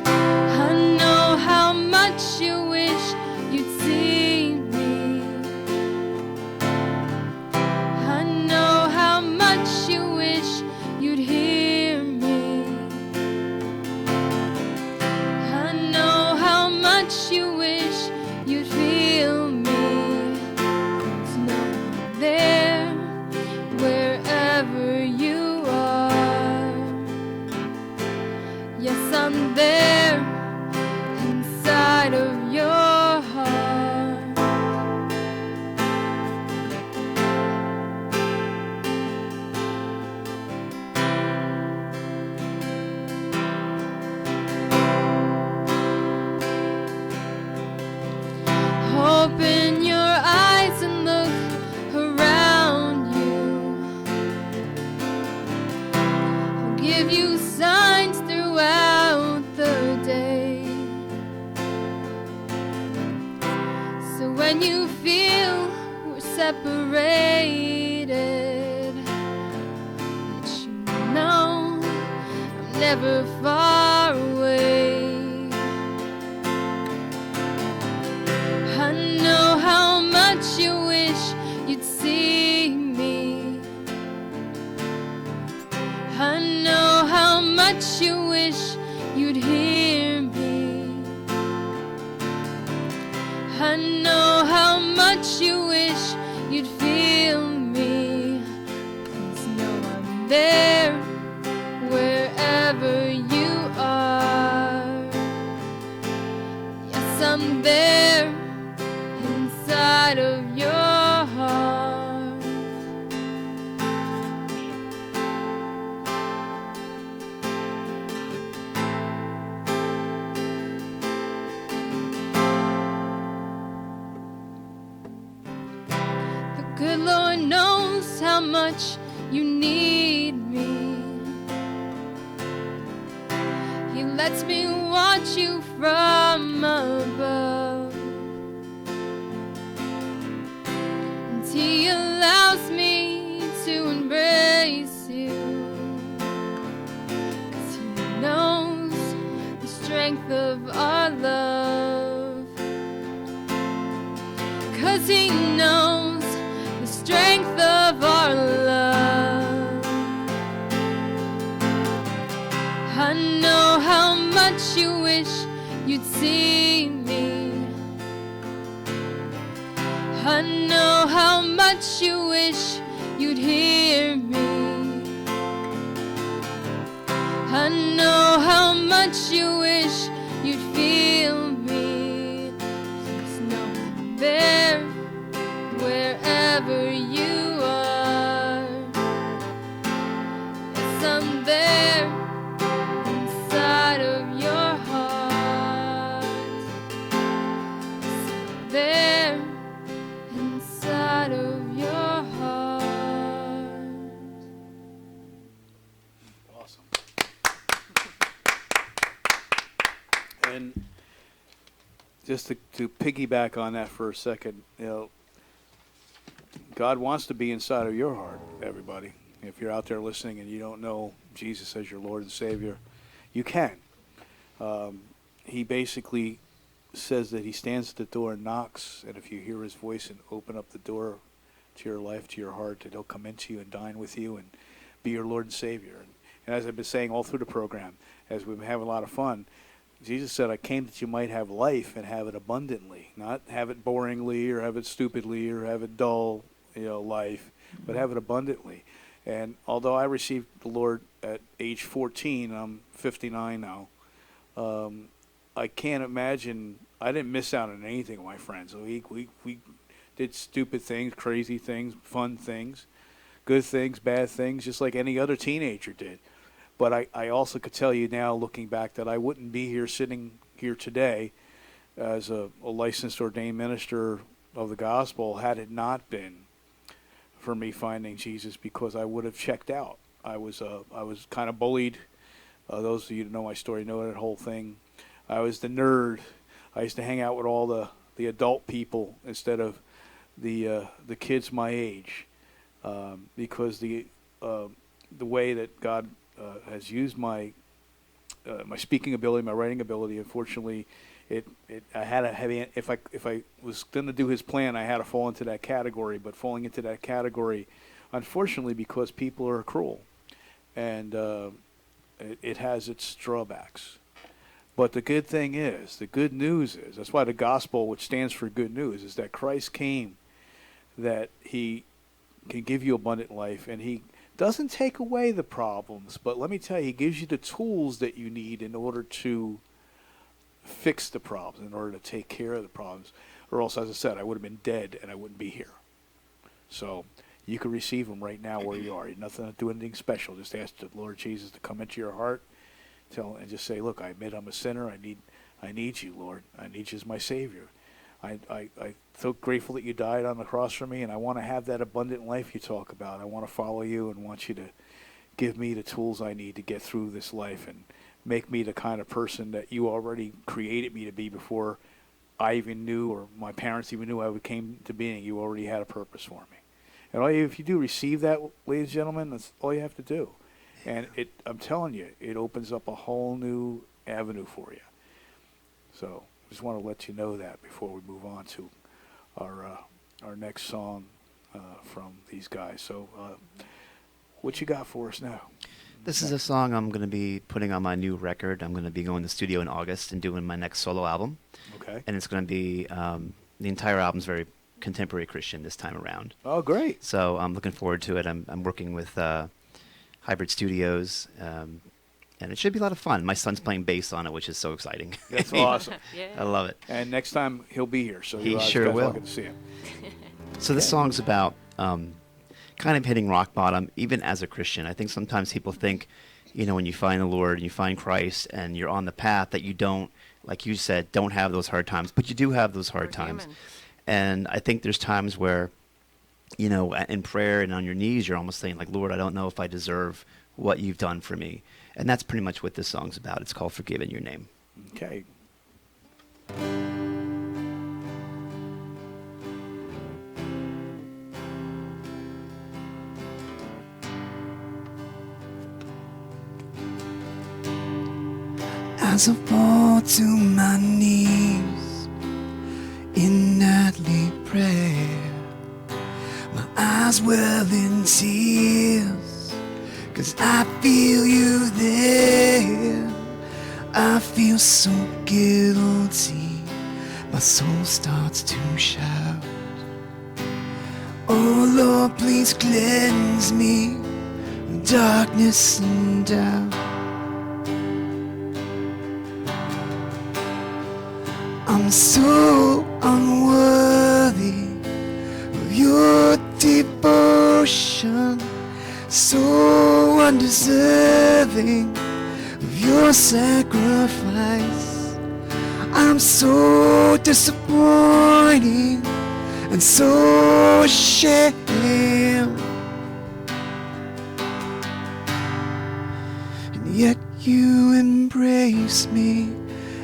I know how much you wish you'd see me. I know how much you wish you'd hear me. I know how much you wish you'd feel me. There's no one there wherever you are. Yes, I'm there inside of your heart. Open your eyes and look around you. I'll give you signs throughout the day. So when you feel we're separated, let you know I'm never far away. I know how much you wish you'd see me. I know how much you wish you'd hear me. I know how much you wish you'd feel me. Please know I'm there wherever you are. Yes, I'm there inside of your heart. The good Lord knows how much you need me. He lets me watch you from above. He allows me to embrace you, 'cause he knows the strength of our love. 'Cause he knows the strength of our love. I know how much you wish you'd see me. I know how much you wish you'd hear me. I know how much you wish you'd feel me. Please know I'm there wherever you are. Yes, I'm there inside of your heart. Yes, I'm there inside of your heart. Awesome. just to piggyback on that for a second, God wants to be inside of your heart, everybody. If you're out there listening and you don't know Jesus as your Lord and Savior, you can. He basically says that he stands at the door and knocks, and if you hear his voice and open up the door to your life, to your heart, that he'll come into you and dine with you and be your Lord and Savior. And as I've been saying all through the program, as we've been having a lot of fun, Jesus said, I came that you might have life and have it abundantly, not have it boringly or have it stupidly or have it dull, life, but have it abundantly. And although I received the Lord at age 14, I'm 59 now, I can't imagine, I didn't miss out on anything, my friends. We did stupid things, crazy things, fun things, good things, bad things, just like any other teenager did. But I also could tell you now, looking back, that I wouldn't be here sitting here today as a licensed ordained minister of the gospel had it not been for me finding Jesus, because I would have checked out. I was kind of bullied. Those of you who know my story know that whole thing. I was the nerd. I used to hang out with all the adult people instead of the kids my age, because the way that God has used my speaking ability, my writing ability. Unfortunately, I had a heavy. If I was going to do His plan, I had to fall into that category. But falling into that category, unfortunately, because people are cruel, and it has its drawbacks. But the good thing is, the good news is, that's why the gospel, which stands for good news, is that Christ came, that He can give you abundant life, and He doesn't take away the problems, but let me tell you, He gives you the tools that you need in order to fix the problems, in order to take care of the problems. Or else, as I said, I would have been dead and I wouldn't be here. So you can receive Him right now where you are. You nothing to do anything special. Just ask the Lord Jesus to come into your heart, and just say, look, I admit I'm a sinner. I need you, Lord. I need you as my Savior. I'm so grateful that you died on the cross for me, and I want to have that abundant life you talk about. I want to follow you and want you to give me the tools I need to get through this life and make me the kind of person that you already created me to be before I even knew, or my parents even knew I came to being. You already had a purpose for me. And if you do receive that, ladies and gentlemen, that's all you have to do. And I'm telling you, it opens up a whole new avenue for you. So I just want to let you know that before we move on to our next song from these guys. So what you got for us now? This is a song I'm going to be putting on my new record. I'm going to be going to the studio in August and doing my next solo album. Okay. And it's going to be, the entire album's very contemporary Christian this time around. Oh, great. So I'm looking forward to it. I'm working with Hybrid Studios, and it should be a lot of fun. My son's playing bass on it, which is so exciting. That's awesome. Yeah. I love it. And next time he'll be here, so He you sure guys will. get to see him. So this song's about kind of hitting rock bottom, even as a Christian. I think sometimes people think, when you find the Lord and you find Christ and you're on the path, that you don't, like you said, don't have those hard times. But you do have those hard times. Human. And I think there's times where, in prayer and on your knees, you're almost saying, like, Lord, I don't know if I deserve what you've done for me. And that's pretty much what this song's about. It's called Forgive in Your Name. Okay. As I fall to my knees in nightly prayer, my eyes well in tears, 'cause I feel you there. I feel so guilty, my soul starts to shout, oh Lord, please cleanse me from darkness and doubt. I'm so unworthy of your devotion, so undeserving of your sacrifice. I'm so disappointing and so ashamed, and yet you embrace me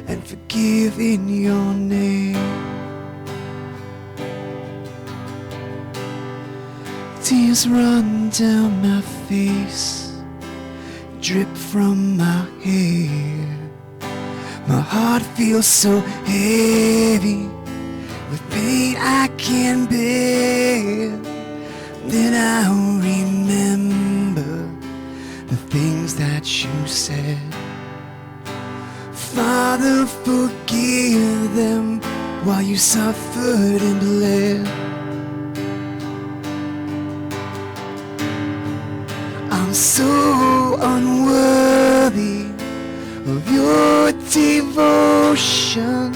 and forgive in your name. Tears run down my face, drip from my hair. My heart feels so heavy with pain I can't bear. Then I remember the things that you said. Father, forgive them while you suffered and bled. I'm so unworthy of your devotion,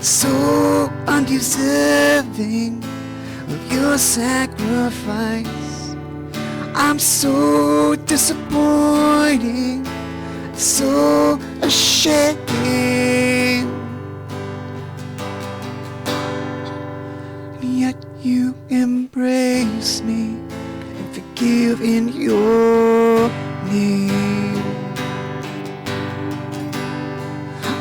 so undeserving of your sacrifice. I'm so disappointing, so ashamed. Yet you embrace me and forgive in your name.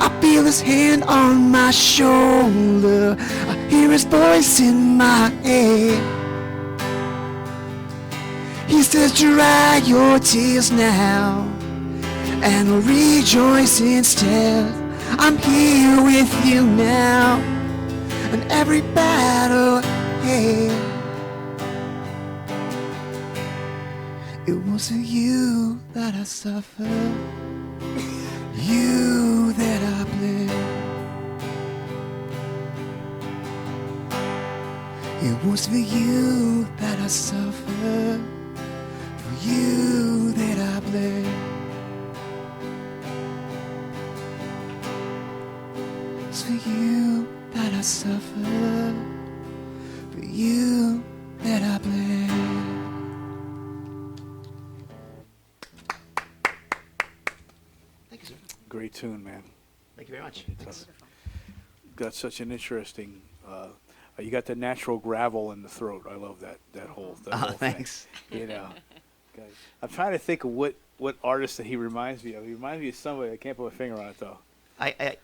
I feel his hand on my shoulder, I hear his voice in my head. He says, dry your tears now and rejoice instead. I'm here with you now, and every battle ahead. It was for you that I suffered, you that I bled. It was for you that I suffered, for you that I bled. It's for you that I suffered, for you that I bled. Great tune, man. Thank you very much. Got such an interesting. You got the natural gravel in the throat. I love that whole whole Thanks. thing. You know, okay. I'm trying to think of what artist that he reminds me of. He reminds me of somebody. I can't put my finger on it though. I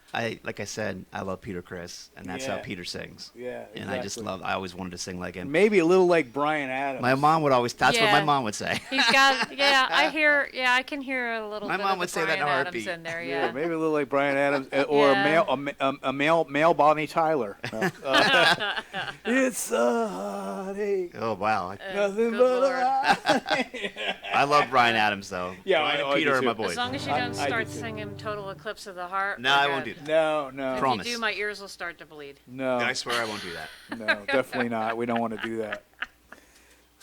like I said, I love Peter Criss, and that's how Yeah. Peter sings. Yeah, And I just exactly. I always wanted to sing like him. Maybe a little like Bryan Adams. My mom would always, that's what my Yeah. mom would say. He's got, I can hear a little My bit mom of would the say that in a Bryan Adams heartbeat. in there, Yeah, yeah. maybe a little like Bryan Adams, or Yeah. a male Bonnie Tyler. No. It's a heartache, Oh, wow. nothing good but Lord. I love Brian Adams, though. Yeah, Brian I and Peter do are my too. boys. As long as you I don't do start too. singing Total Eclipse of the Heart. No, we're I won't good. do that. No, If Promise. you do, my ears will start to bleed. no, I swear I won't do that. no, definitely not. We don't want to do that.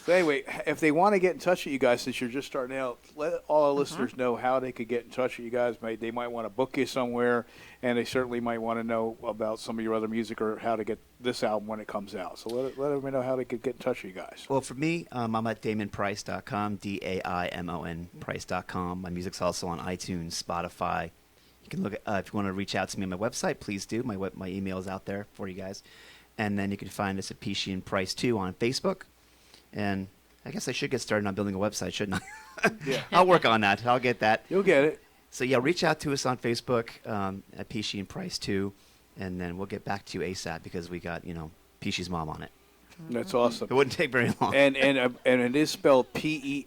So anyway, if they want to get in touch with you guys, since you're just starting out, let all our listeners know how they could get in touch with you guys. They might want to book you somewhere, and they certainly might want to know about some of your other music or how to get this album when it comes out. So let everybody know how they could get in touch with you guys. Well, for me, I'm at DamonPrice.com, DAIMON Price.com. My music's also on iTunes, Spotify. You can look at, if you want to reach out to me on my website, please do. My email is out there for you guys. And then you can find us at PEASHEE and Price 2 on Facebook. And I guess I should get started on building a website, shouldn't I? Yeah. I'll work on that. I'll get that. You'll get it. So, yeah, reach out to us on Facebook at PEASHEE and Price 2. And then we'll get back to you ASAP because we got, PEASHEE's mom on it. That's awesome. It wouldn't take very long. And it is spelled Peaschee,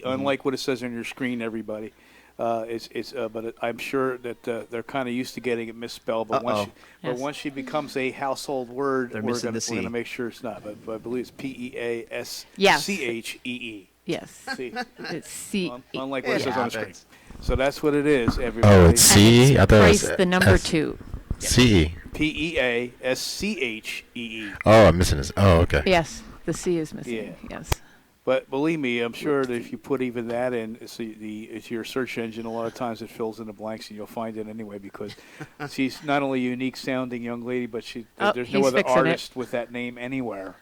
unlike what it says on your screen, everybody. But I'm sure that they're kind of used to getting it misspelled. But Uh-oh. Yes. once she becomes a household word, They're we're missing going the C. to make sure it's not. But I believe it's Peaschee. Yes. See, It's C. unlike what it says on the screen. happens. So that's what it is, everybody. Oh, it's C? I thought it was Price the number S- 2. C. Peaschee. Oh, I'm missing this. Oh, okay. Yes, the C is missing. Yeah. Yes. But believe me, I'm sure that if you put even that in, it's your search engine. A lot of times it fills in the blanks, and you'll find it anyway because she's not only a unique sounding young lady, but there's no he's other fixing it. artist with that name anywhere.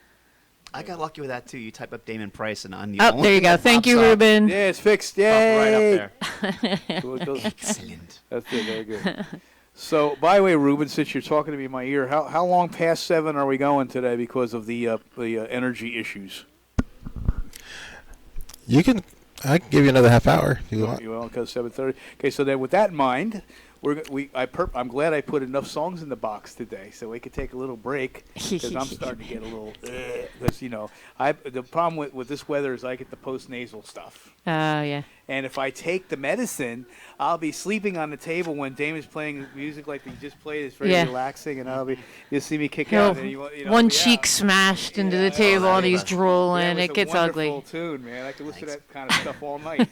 I got lucky with that, too. You type up Damon Price, and I'm the Oh, only there you go. that Thank pops you, up. Ruben. Yeah, it's fixed. Pop right Yay! up there. So it goes- Excellent. That's it. Very good. So, by the way, Ruben, since you're talking to me in my ear, how long past 7 are we going today because of the energy issues? I can give you another half hour if you want. You want because 7:30. Okay, so then with that in mind, I'm glad I put enough songs in the box today, so we could take a little break because I'm starting to get a little. Because the problem with this weather is I get the post-nasal stuff. Oh, yeah. And if I take the medicine, I'll be sleeping on the table when Damon's playing music like he just played. It's very relaxing, and you'll see me kick out. And one cheek smashed into the table, and he's drooling. It gets ugly. Wonderful tune, man. I can listen to that kind of stuff all night.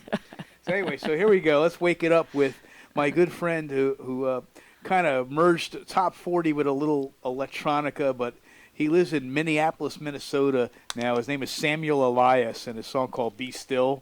So anyway, here we go. Let's wake it up with my good friend who kind of merged top 40 with a little electronica, but he lives in Minneapolis, Minnesota now. His name is Samuel Elias, and his song called "Be Still."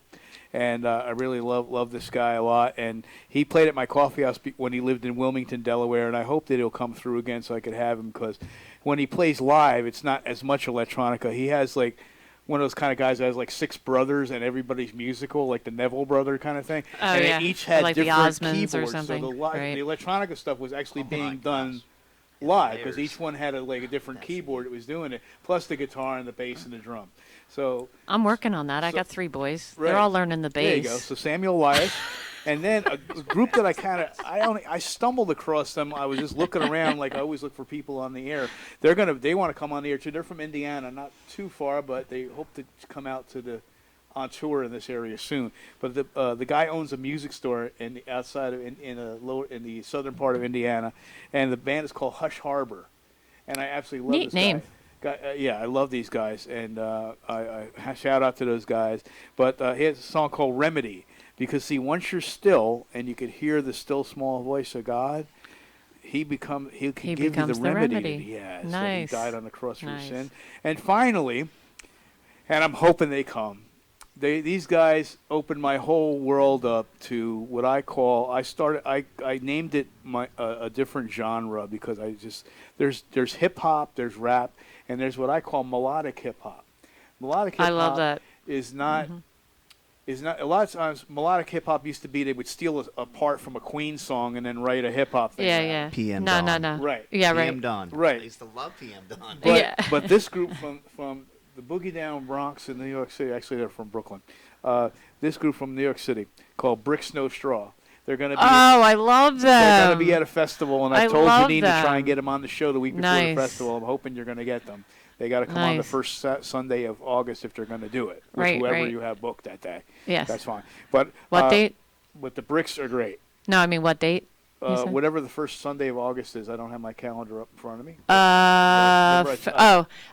And I really love this guy a lot. And he played at my coffee house when he lived in Wilmington, Delaware. And I hope that he'll come through again so I could have him, because when he plays live, it's not as much electronica. He has like one of those kind of guys that has like 6 brothers and everybody's musical, like the Neville brother kind of thing. Oh, and yeah. they each had like different the Osmonds keyboards. or something. So the Right. electronica stuff was actually being done live, because each one had a different keyboard that was doing it, plus the guitar and the bass and the drum. So I'm working on that. I got 3 boys. Right. They're all learning the bass. There you go. So Samuel Elias, and then a group that I stumbled across them. I was just looking around, like I always look for people on the air. They want to come on the air too. They're from Indiana, not too far, but they hope to come out on tour in this area soon. But the guy owns a music store in the southern part of Indiana, and the band is called Hush Harbor, and I absolutely love Neat this name. guy. Yeah, I love these guys, and I shout out to those guys. But he has a song called "Remedy," because see, once you're still and you could hear the still small voice of God, He can give you the remedy that He has. Nice. That He died on the cross for your Nice. sin. And finally, and I'm hoping they come. These guys opened my whole world up to what I call. I named it a different genre, because there's hip hop, there's rap, and there's what I call melodic hip hop. Melodic hip hop I love that. is not a lot of times. Melodic hip hop used to be they would steal a part from a Queen song and then write a hip hop thing. Yeah, out of it. yeah. PM No, Dawn. no. Right. Yeah, right. PM Dawn. Right. I used to love PM Dawn. But, Yeah. but this group from the Boogie Down Bronx in New York City, actually they're from Brooklyn. This group from New York City called Bricks No Straw. They're going to be. I love them. They're going to be at a festival, and I told love Janine them. to try and get them on the show the week before Nice. the festival. I'm hoping you're going to get them. They got to come on the Nice. first Sunday of August if they're going to do it. With Right, whoever right. you have booked that day. Yes. That's fine. But What date? But the Bricks are great. No, I mean what date? You said? Whatever the first Sunday of August is, I don't have my calendar up in front of me.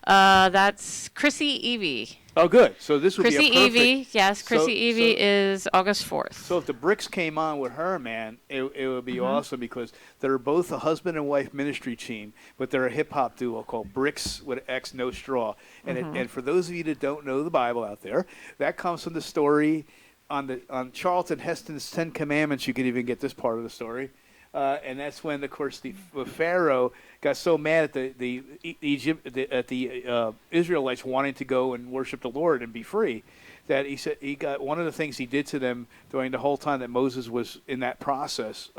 That's Chrissy Evie. Oh, good. So this would Chrissy be a perfect. Evie, yes. Chrissy Evie is August 4th. So if the Bricks came on with her, man, it would be Mm-hmm. awesome, because they're both a husband and wife ministry team, but they're a hip hop duo called Bricks with X No Straw. And Mm-hmm. and for those of you that don't know the Bible out there, that comes from the story on Charlton Heston's 10 Commandments. You can even get this part of the story. And that's when, of course, the Pharaoh got so mad at the Israelites wanting to go and worship the Lord and be free, that he said one of the things he did to them during the whole time that Moses was in that process,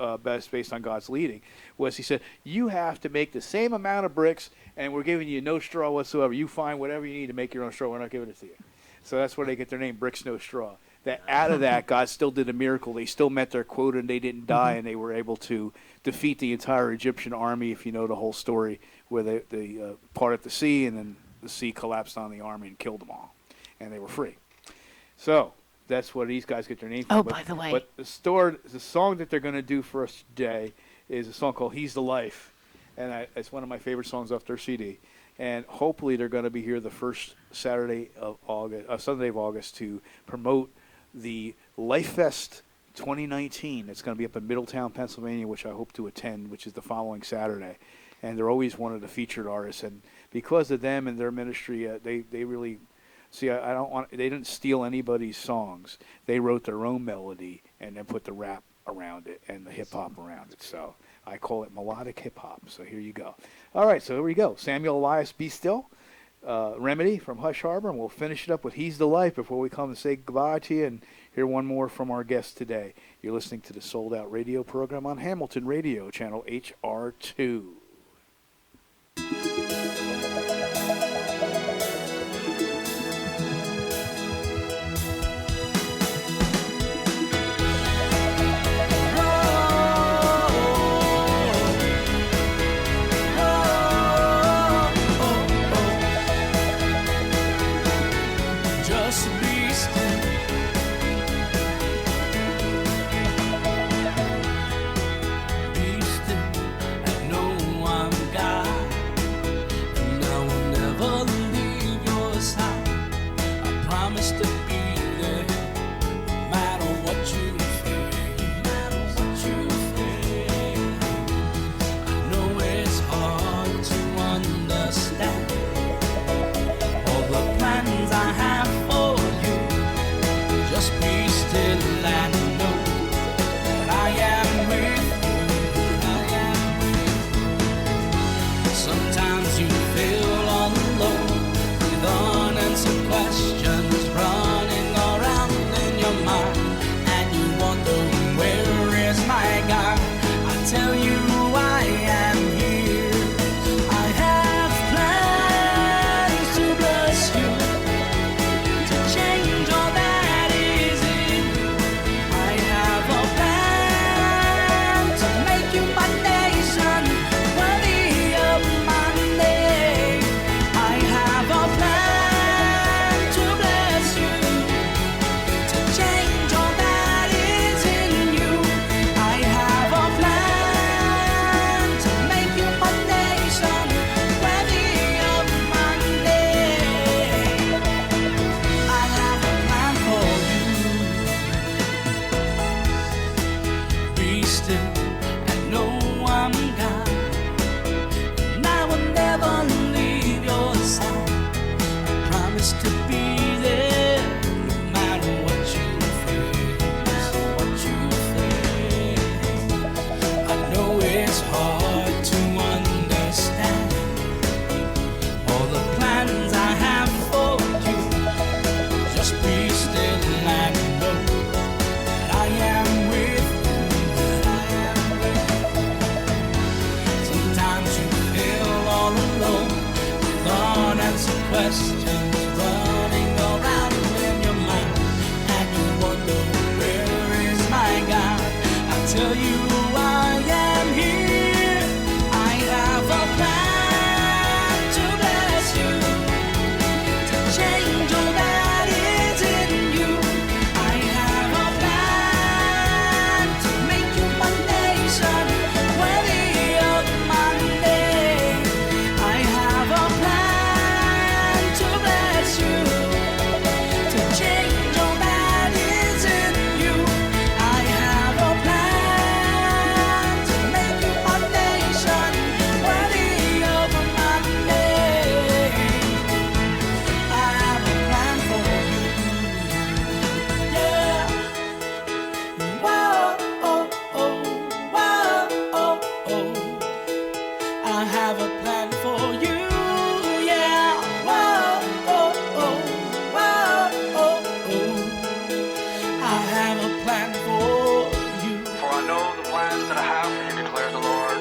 based on God's leading, was he said, "You have to make the same amount of bricks, and we're giving you no straw whatsoever. You find whatever you need to make your own straw. We're not giving it to you." So that's where they get their name, Bricks No Straw. That out of that, God still did a miracle. They still met their quota, and they didn't die, and they were able to defeat the entire Egyptian army, if you know the whole story, where they parted the sea, and then the sea collapsed on the army and killed them all, and they were free. So that's where these guys get their name from. Oh, by the way. But the song that they're going to do for us today is a song called "He's the Life," and it's one of my favorite songs off their CD. And hopefully they're going to be here the first Sunday of August to promote the Life Fest 2019. It's going to be up in Middletown, Pennsylvania, which I hope to attend, which is the following Saturday. And they're always one of the featured artists. And because of them and their ministry, they really see. They didn't steal anybody's songs. They wrote their own melody and then put the rap around it and the hip hop around it. So I call it melodic hip hop. So here you go. All right, so here we go. Samuel Elias, Be Still. Remedy from Hush Harbor, and we'll finish it up with He's the Life before we come and say goodbye to you and hear one more from our guest today. You're listening to the Sold Out radio program on Hamilton Radio, channel HR2. Oh, questions running around in your mind, and you wonder, where is my God? I tell you I am here. I have a plan to bless you, to change all that is in you. I have a plan to make you my nation, worthy of my name. I have a plan to bless you, to change all that is in you. I have a plan to make you my nation, worthy of my name. I have a plan for you. Yeah. Whoa, oh, oh, whoa, oh, oh. I have a plan for you. Yeah. Whoa, oh, oh, whoa, oh, oh. I have a plan for you. For I know the plans that I have for you, declares the Lord.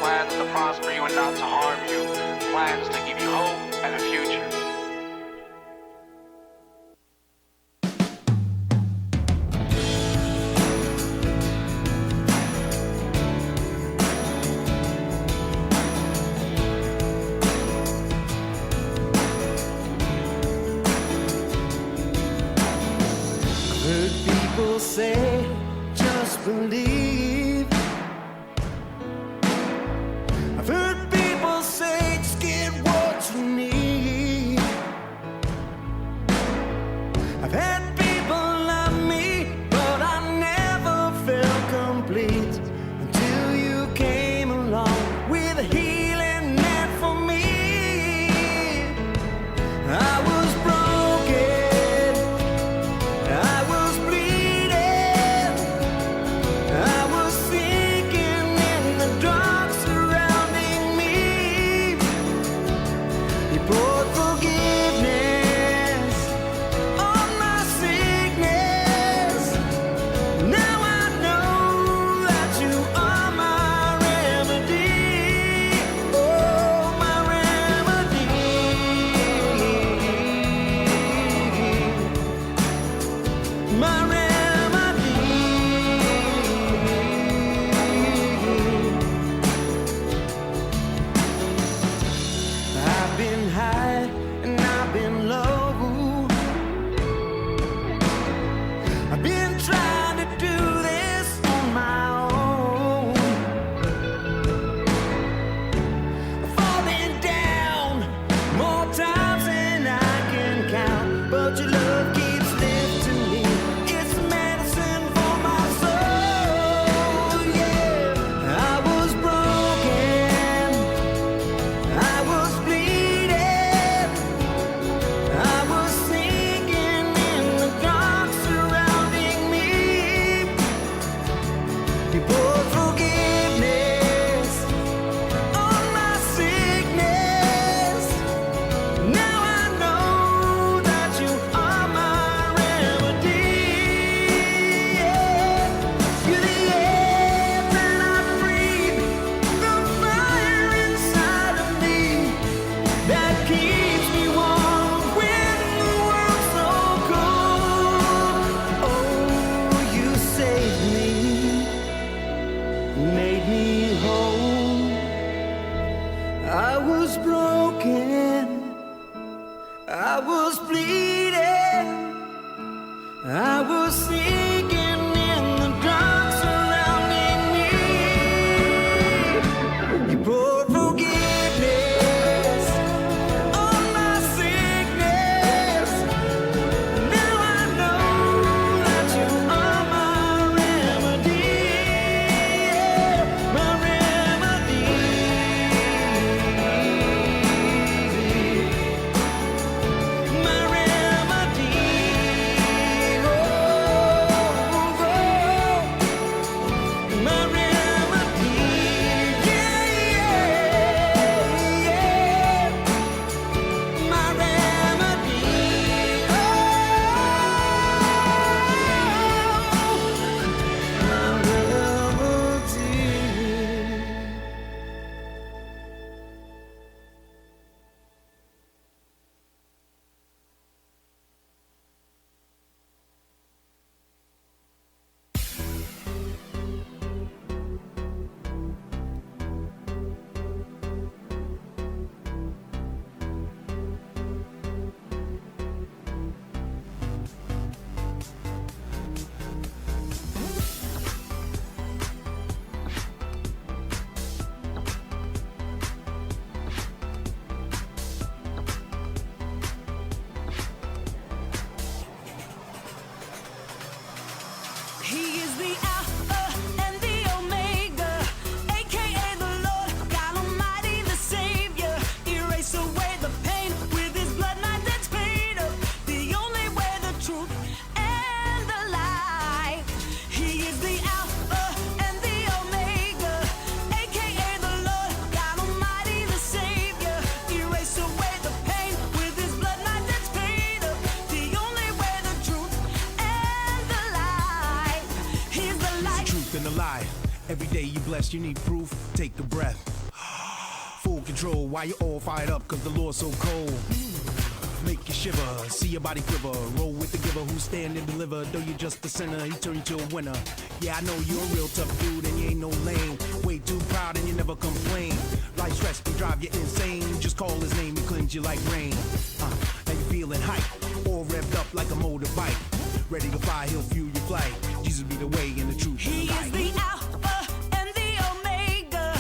Plans to prosper you and not to harm you. Plans to give you hope and a future. Heard people say, just believe. I've heard people say, just get what you need. I've had people love me, but I never felt complete until you came along with a healing net for me. I was broken, I was bleeding, I was sinking in the dark surrounding me. You poured forgiveness on my sickness. Now I know that you are my remedy. Oh, my remedy. My remedy. I've been high and I've been low. I've been trying to do this on my own. Falling down more times than I can count, but your love keeps lifting me. It's medicine for my soul. Yeah, I was broken, I was bleeding, I was sinking in the dark surrounding me. You poured forgiveness on my sickness. Now I know that you are my remedy. Yeah. You're the air that I breathe, the fire inside of me that keeps me warm when the world's so cold. Oh, you saved me, made me whole. I was broken, I was bleeding, I was sinking in the dark surrounding me. You poured forgiveness on my sickness. Now I know that you are my remedy. My remedy. My remedy. Oh. Every day you blessed, you need proof, take a breath. Full control, why you all fired up, cause the Lord's so cold. Make you shiver, see your body quiver. Roll with the giver who stand and deliver. Though you're just a sinner, he turned you to a winner. Yeah, I know you're a real tough dude and you ain't no lame. Way too proud and you never complain. Life stress can drive you insane. Just call his name and cleanse you like rain. Now you're feeling hype, all revved up like a motorbike. Ready to fly, he'll fuel your flight. Jesus be the way and the truth and the light. He is the Alpha and the Omega,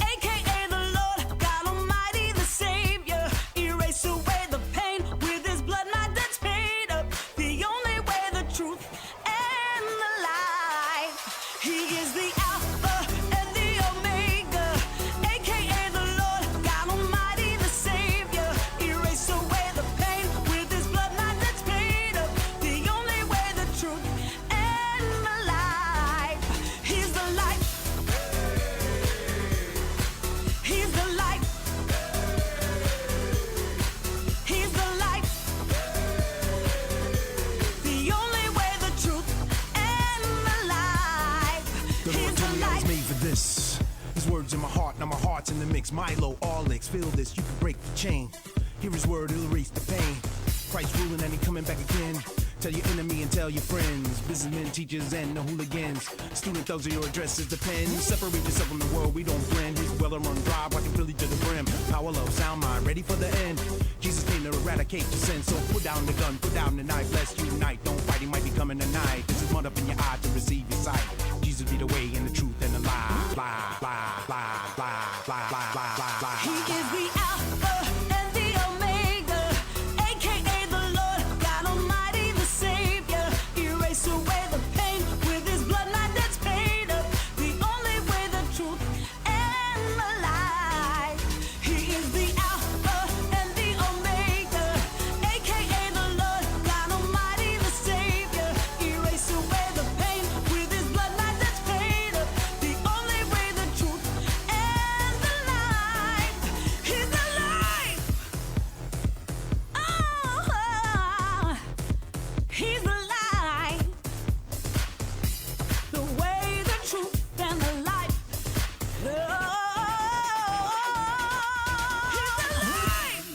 aka the Lord God Almighty, the Savior. Erase away the pain with his blood, my debt's paid up. The only way, the truth, and the life. He is the Alpha and the Omega, aka the Lord God Almighty, the Savior. Erase away the pain with his blood, my debt's paid up. The only way, the truth, and the life. He's the light. He's the light. He's the light. The only way, the truth, and the life. The He's Lord the told me I was light. made for this. His words in my heart, now my heart's in the mix. Milo, Alex, feel this, you can break the chain. Hear his word, it'll erase the pain. Christ ruling and he coming back again. Tell your enemy and tell your friends. Businessmen, teachers, and the hooligans. Student thugs are your address is the pen. Separate yourself from the world, we don't blend. His well run dry, watching Philly to the brim. Power, love, sound mind, ready for the end. Jesus came to eradicate your sin, so put down the gun, put down the knife. Let's unite, don't fight, he might be coming tonight. This is mud up in your eye to receive your sight. Jesus be the way and the truth and the lie. Lie, lie, lie, lie, lie, lie, lie, lie, lie. He is the Alpha and the Omega, aka the Lord God Almighty, the Savior. Erase away the pain with his blood, my debt's paid up. The only way, the truth, and the life. He is the Alpha and the Omega, aka the Lord God Almighty, the Savior. Erase away the pain with his blood, my debt's paid up. The only way, the truth, and the life. He's the life. Oh, he's the light. The way, the truth, and the life. Oh, he's the life.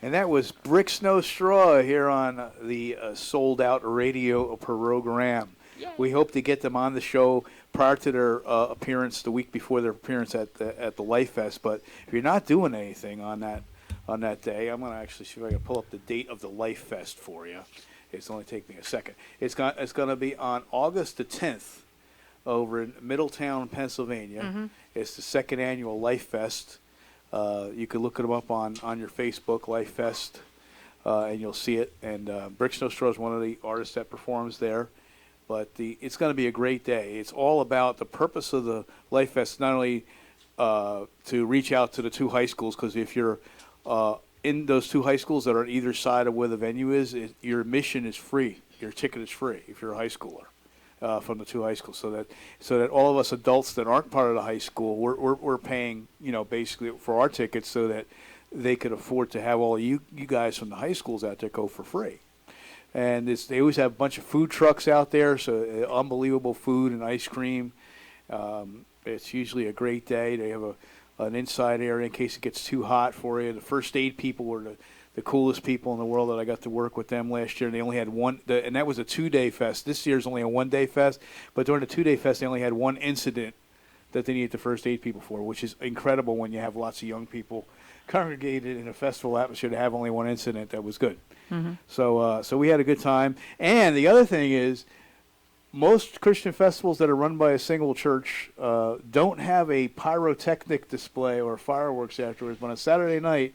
And that was Bricks No Straw here on the Sold Out Radio program. We hope to get them on the show prior to their appearance, the week before their appearance at the Life Fest. But if you're not doing anything on that day, I'm going to actually see if I can pull up the date of the Life Fest for you. It's only take me a second. It's going to be on August the 10th over in Middletown, Pennsylvania. It's the second annual Life Fest. You can look them up on your Facebook, Life Fest, and you'll see it. And Bricks No Straw is one of the artists that performs there. But it's going to be a great day. It's all about the purpose of the Life Fest, not only to reach out to the two high schools, because if you're in those two high schools that are on either side of where the venue is, your admission is free. Your ticket is free if you're a high schooler from the two high schools. So that all of us adults that aren't part of the high school, we're paying, basically for our tickets so that they could afford to have all you guys from the high schools out there go for free. And they always have a bunch of food trucks out there, so unbelievable food and ice cream. It's usually a great day. They have an inside area in case it gets too hot for you. The first aid people were the coolest people in the world that I got to work with them last year. And they only had and that was a 2-day fest. This year's only a 1-day fest, but during the 2-day fest, they only had one incident that they needed the first aid people for, which is incredible when you have lots of young people congregated in a festival atmosphere to have only one incident. That was good. So we had a good time. And the other thing is, most Christian festivals that are run by a single church don't have a pyrotechnic display or fireworks afterwards. But on Saturday night,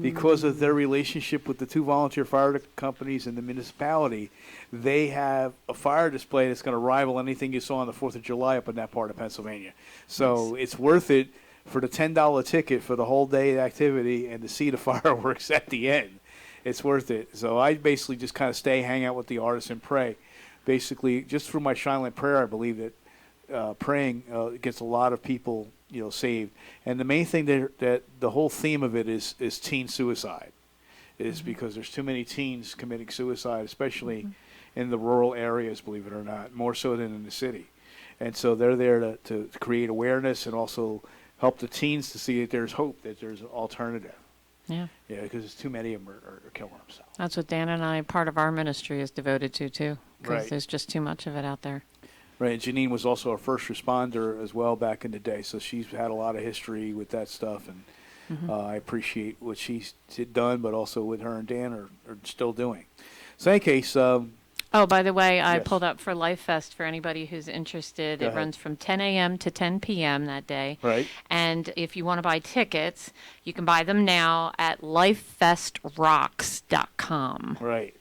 because of their relationship with the two volunteer fire companies and the municipality, they have a fire display that's going to rival anything you saw on the 4th of July up in that part of Pennsylvania. So it's worth it for the $10 ticket for the whole day activity and to see the fireworks at the end. It's worth it. So I basically just kind of hang out with the artists and pray. Basically, just through my silent prayer, I believe that praying gets a lot of people, saved. And the main thing that the whole theme of it is teen suicide, is because there's too many teens committing suicide, especially in the rural areas, believe it or not, more so than in the city. And so they're there to create awareness and also help the teens to see that there's hope, that there's an alternative. Yeah. Yeah, because too many of them are killing themselves. That's what Dan and I, part of our ministry, is devoted to, too. Because Right. there's just too much of it out there. Right, and Janine was also a first responder as well back in the day, so she's had a lot of history with that stuff, and I appreciate what she's done, but also what her and Dan are still doing. So in any case, Oh, by the way, I Yes. pulled up for Life Fest for anybody who's interested. Go It ahead. runs from 10 a.m. to 10 p.m. that day. Right. And if you want to buy tickets, you can buy them now at lifefestrocks.com. right.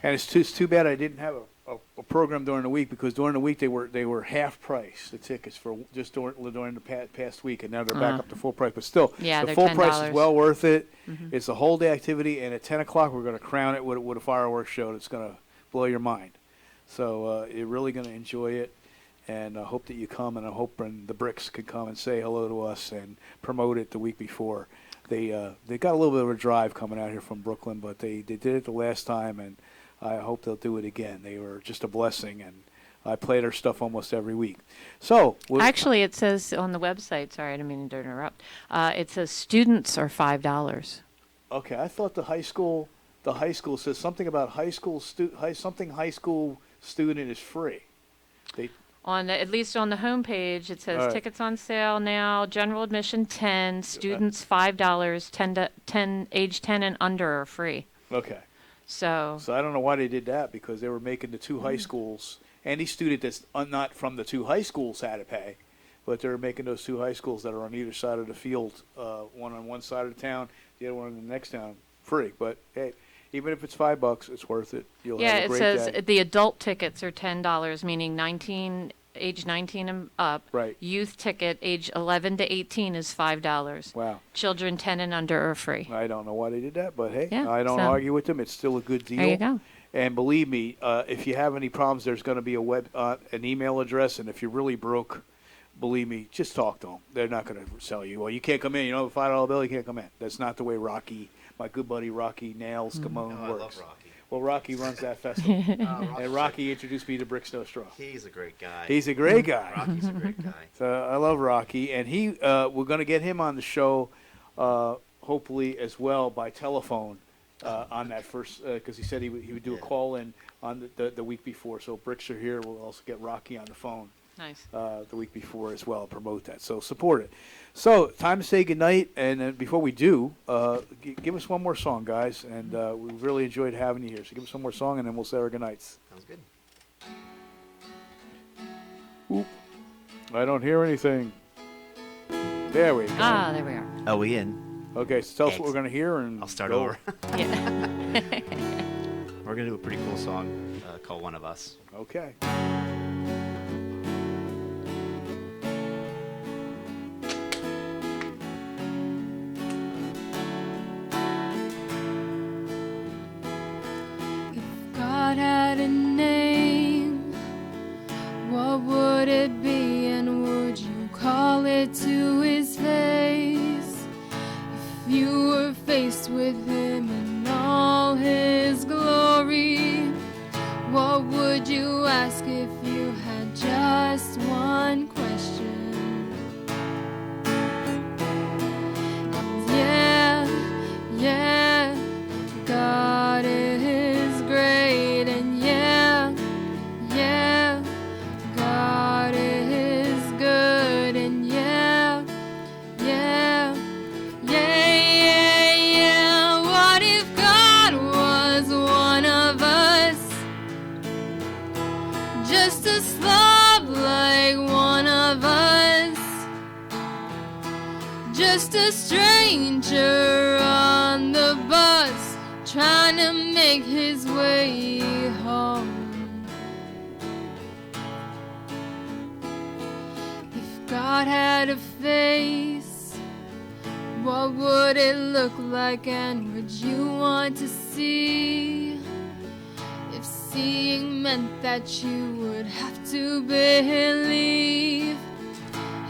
And it's too bad I didn't have a program during the week, because during the week they were half price, the tickets for just during the past week, and now they're back up to full price. But still, Yeah, the they're full price $10. is well worth it. It's a whole day activity, and at 10 o'clock we're going to crown it with a fireworks show that's going to blow your mind. So you're really going to enjoy it, and I hope that you come, and I'm hoping the Bricks could come and say hello to us and promote it the week before. They got a little bit of a drive coming out here from Brooklyn, but they did it the last time, and I hope they'll do it again. They were just a blessing, and I play their stuff almost every week. So Actually, it says on the website, sorry, I didn't mean to interrupt, it says students are $5. okay, I thought the high school says something about high school student is free. They At least on the homepage, it says All right. tickets on sale now, general admission 10, students $5, age 10 and under are free. okay. So So I don't know why they did that, because they were making the two high schools. Any student that's not from the two high schools had to pay, but they're making those two high schools that are on either side of the field, one on one side of the town, the other one in the next town, free. But hey, even if it's $5, it's worth it. You'll yeah, have a it great says day. the adult tickets are $10, meaning age 19 and up. Right. Youth ticket, age 11 to 18 is $5. Wow. Children 10 and under are free. I don't know why they did that, but hey, Yeah, I don't so- argue with them. It's still a good deal. There you go. And believe me, if you have any problems, there's going to be an email address, and if you're really broke, believe me, just talk to them. They're not going to sell you. Well, you can't come in. You know, a $5 bill, you can't come in. That's not the way my good buddy Rocky Nails Camone I works. love Rocky. Well, Rocky runs that festival, and Rocky introduced me to Bricks No Straw. He's a great guy. He's a great guy. Rocky's a great guy. So I love Rocky, and we're going to get him on the show, hopefully as well by telephone on that first, because he said he would do a call in on the week before. So Bricks are here. We'll also get Rocky on the phone Nice. the week before as well, promote that. So support it. So time to say goodnight, and before we do, give us one more song, guys, and we really enjoyed having you here. So give us one more song, and then we'll say our goodnights. Sounds good. Oop. I don't hear anything. There we go. Ah, there we are. Oh, we in. Okay, so tell us what we're going to hear, and I'll start go. over. Yeah. We're going to do a pretty cool song called One of Us. Okay. God had a name, what would it be, and would you call it to his face? If you were faced with him in all his glory, what would you ask if you had just one question? And yeah, God is great, and yeah, God is good, and yeah. What if God was one of us? Just a slob like one of us. Just a stranger on the bus trying to make his way home. If God had a face, what would it look like, and would you want to see? If seeing meant that you would have to believe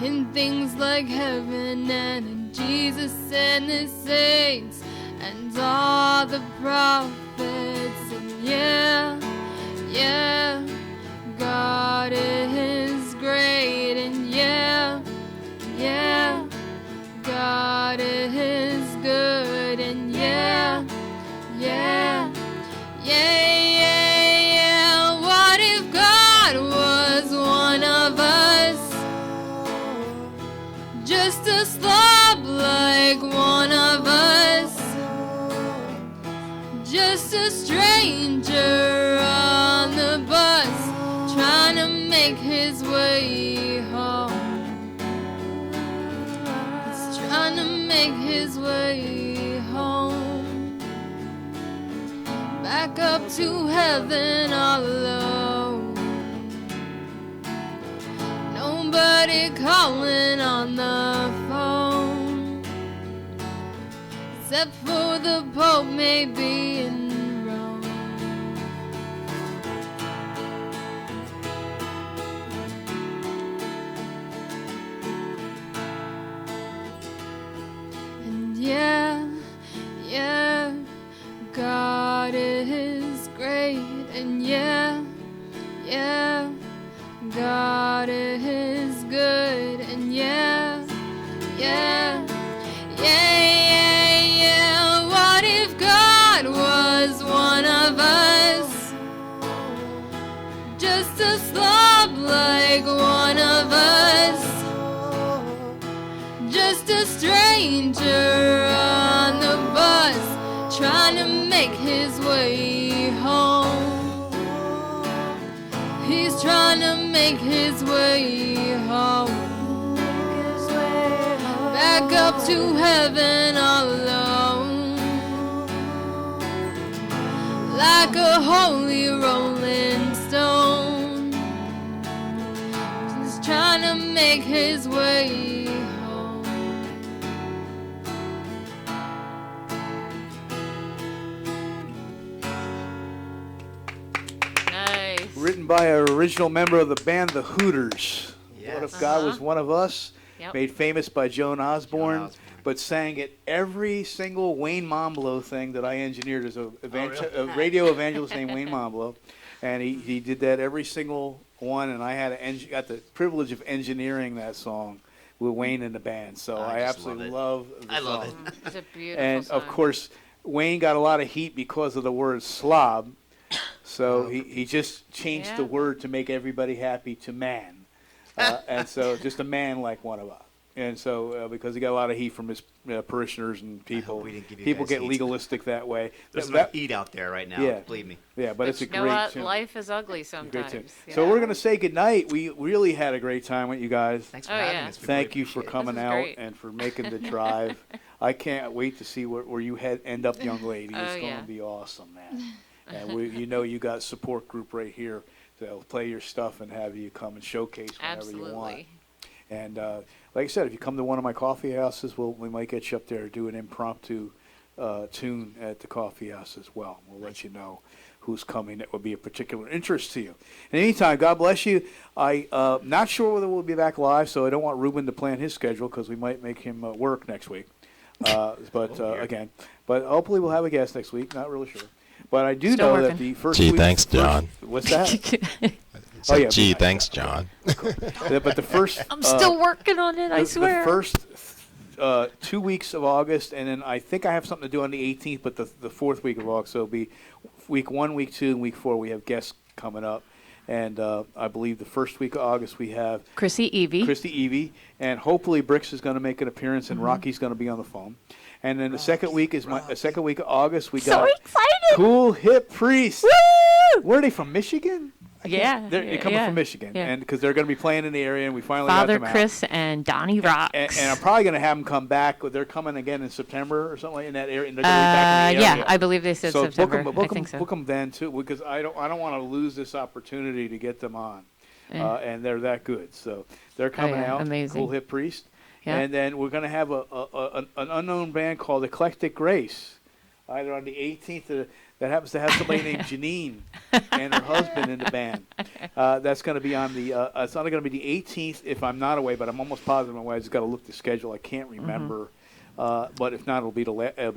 in things like heaven and in Jesus and the saints and all the prophets, and yeah, yeah, God is great, and yeah, yeah, God is good, and yeah, yeah, yeah. What if God was one of us? Just a slob like one of us, just a stranger on the bus, trying to make his way home. He's trying to make his way home. Back up to heaven all alone. Nobody calling on the phone, except for the Pope maybe in Rome. And yeah, yeah, God is great, and yeah, yeah, God is good, and yeah, yeah, yeah. What if God was one of us? Just a slob like one of us, just a stranger on the bus, trying to make his way home. He's trying to make his way home. Back up to heaven all alone, like a holy rolling stone, just trying to make his way home. Nice. Written by an original member of the band The Hooters. Yes. What if God was one of us? Yep. Made famous by Joan Osborne, Joan Osborne. but sang at every single Wayne Momblo thing that I engineered. As a really? a radio evangelist named Wayne Momblo, and he did that every single one. And I had got the privilege of engineering that song with Wayne in the band. So I just absolutely love love the I love song. it. It's a beautiful And song. of course, Wayne got a lot of heat because of the word slob. So he just changed the Yeah. word to make everybody happy to man. And so just a man like one of us. And so because he got a lot of heat from his parishioners and people, we didn't give you people guys get heat. legalistic that way. There's That- enough heat out there right now. Yeah. Believe me. Yeah, but it's a you know great what? tune. Life is ugly Great sometimes. tune. you So know? we're going to say goodnight. We really had a great time with you guys. Thanks for Oh, having yeah. us. We Thank really you for appreciate it. coming This is out great. and for making the drive. I can't wait to see where you end up, young lady. Oh, It's going yeah. to be awesome, man. And you got support group right here to play your stuff and have you come and showcase whenever you want. Absolutely. And like I said, if you come to one of my coffee houses, we might get you up there to do an impromptu tune at the coffee house as well. We'll let you know who's coming that would be of particular interest to you. In the meantime, God bless you. I not sure whether we'll be back live, so I don't want Ruben to plan his schedule because we might make him work next week. But hopefully we'll have a guest next week. Not really sure. But I do Still know that working. the first Gee, week. thanks, John. What's that? So, Oh, yeah, gee, but- thanks, John. But the first. I'm still working on it, I swear. The first 2 weeks of August, and then I think I have something to do on the 18th, but the fourth week of August, so it'll be week 1, week 2, and week 4. We have guests coming up. And I believe the first week of August we have Chrissy Evie. And hopefully Brix is going to make an appearance, and Rocky's going to be on the phone. And then the second week is the second week of August. We So got excited! Cool Hip Priest. Woo! Where are they from? Michigan? Yeah, They're coming yeah, from Michigan, yeah. and because they're going to be playing in the area, and we finally Father got them Chris and Donnie Rocks. out. And I'm probably going to have them come back. They're coming again in September or something like in that area. And they're going to be back in the area. Yeah, I believe they said so September. book I them, think so. book them then too, because I don't want to lose this opportunity to get them on, Yeah. and they're that good. So they're coming yeah, out. amazing. Cool Hip Priest, Yeah. and then we're going to have an unknown band called Eclectic Grace, either on the 18th or. That happens to have somebody named Janine and her husband in the band. That's going to be on the. It's only going to be the 18th if I'm not away, but I'm almost positive I'm away. I just got to look at the schedule. I can't remember, but if not, it'll be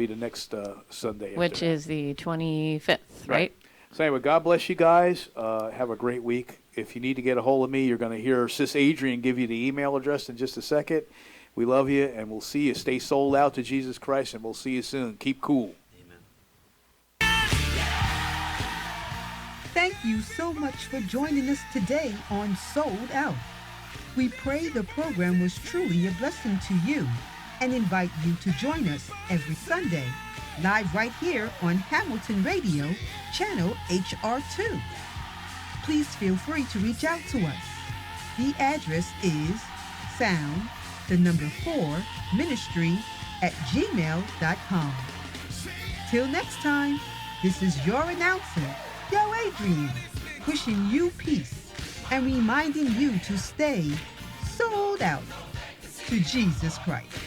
the next Sunday. Which is the 25th, right? So anyway, God bless you guys. Have a great week. If you need to get a hold of me, you're going to hear Sis Adrian give you the email address in just a second. We love you, and we'll see you. Stay sold out to Jesus Christ, and we'll see you soon. Keep cool. Thank you so much for joining us today on Sold Out. We pray the program was truly a blessing to you and invite you to join us every Sunday, live right here on Hamilton Radio, channel HR2. Please feel free to reach out to us. The address is sound4ministry@gmail.com. Till next time, this is your announcer, Yo Adrian, wishing you peace and reminding you to stay sold out to Jesus Christ.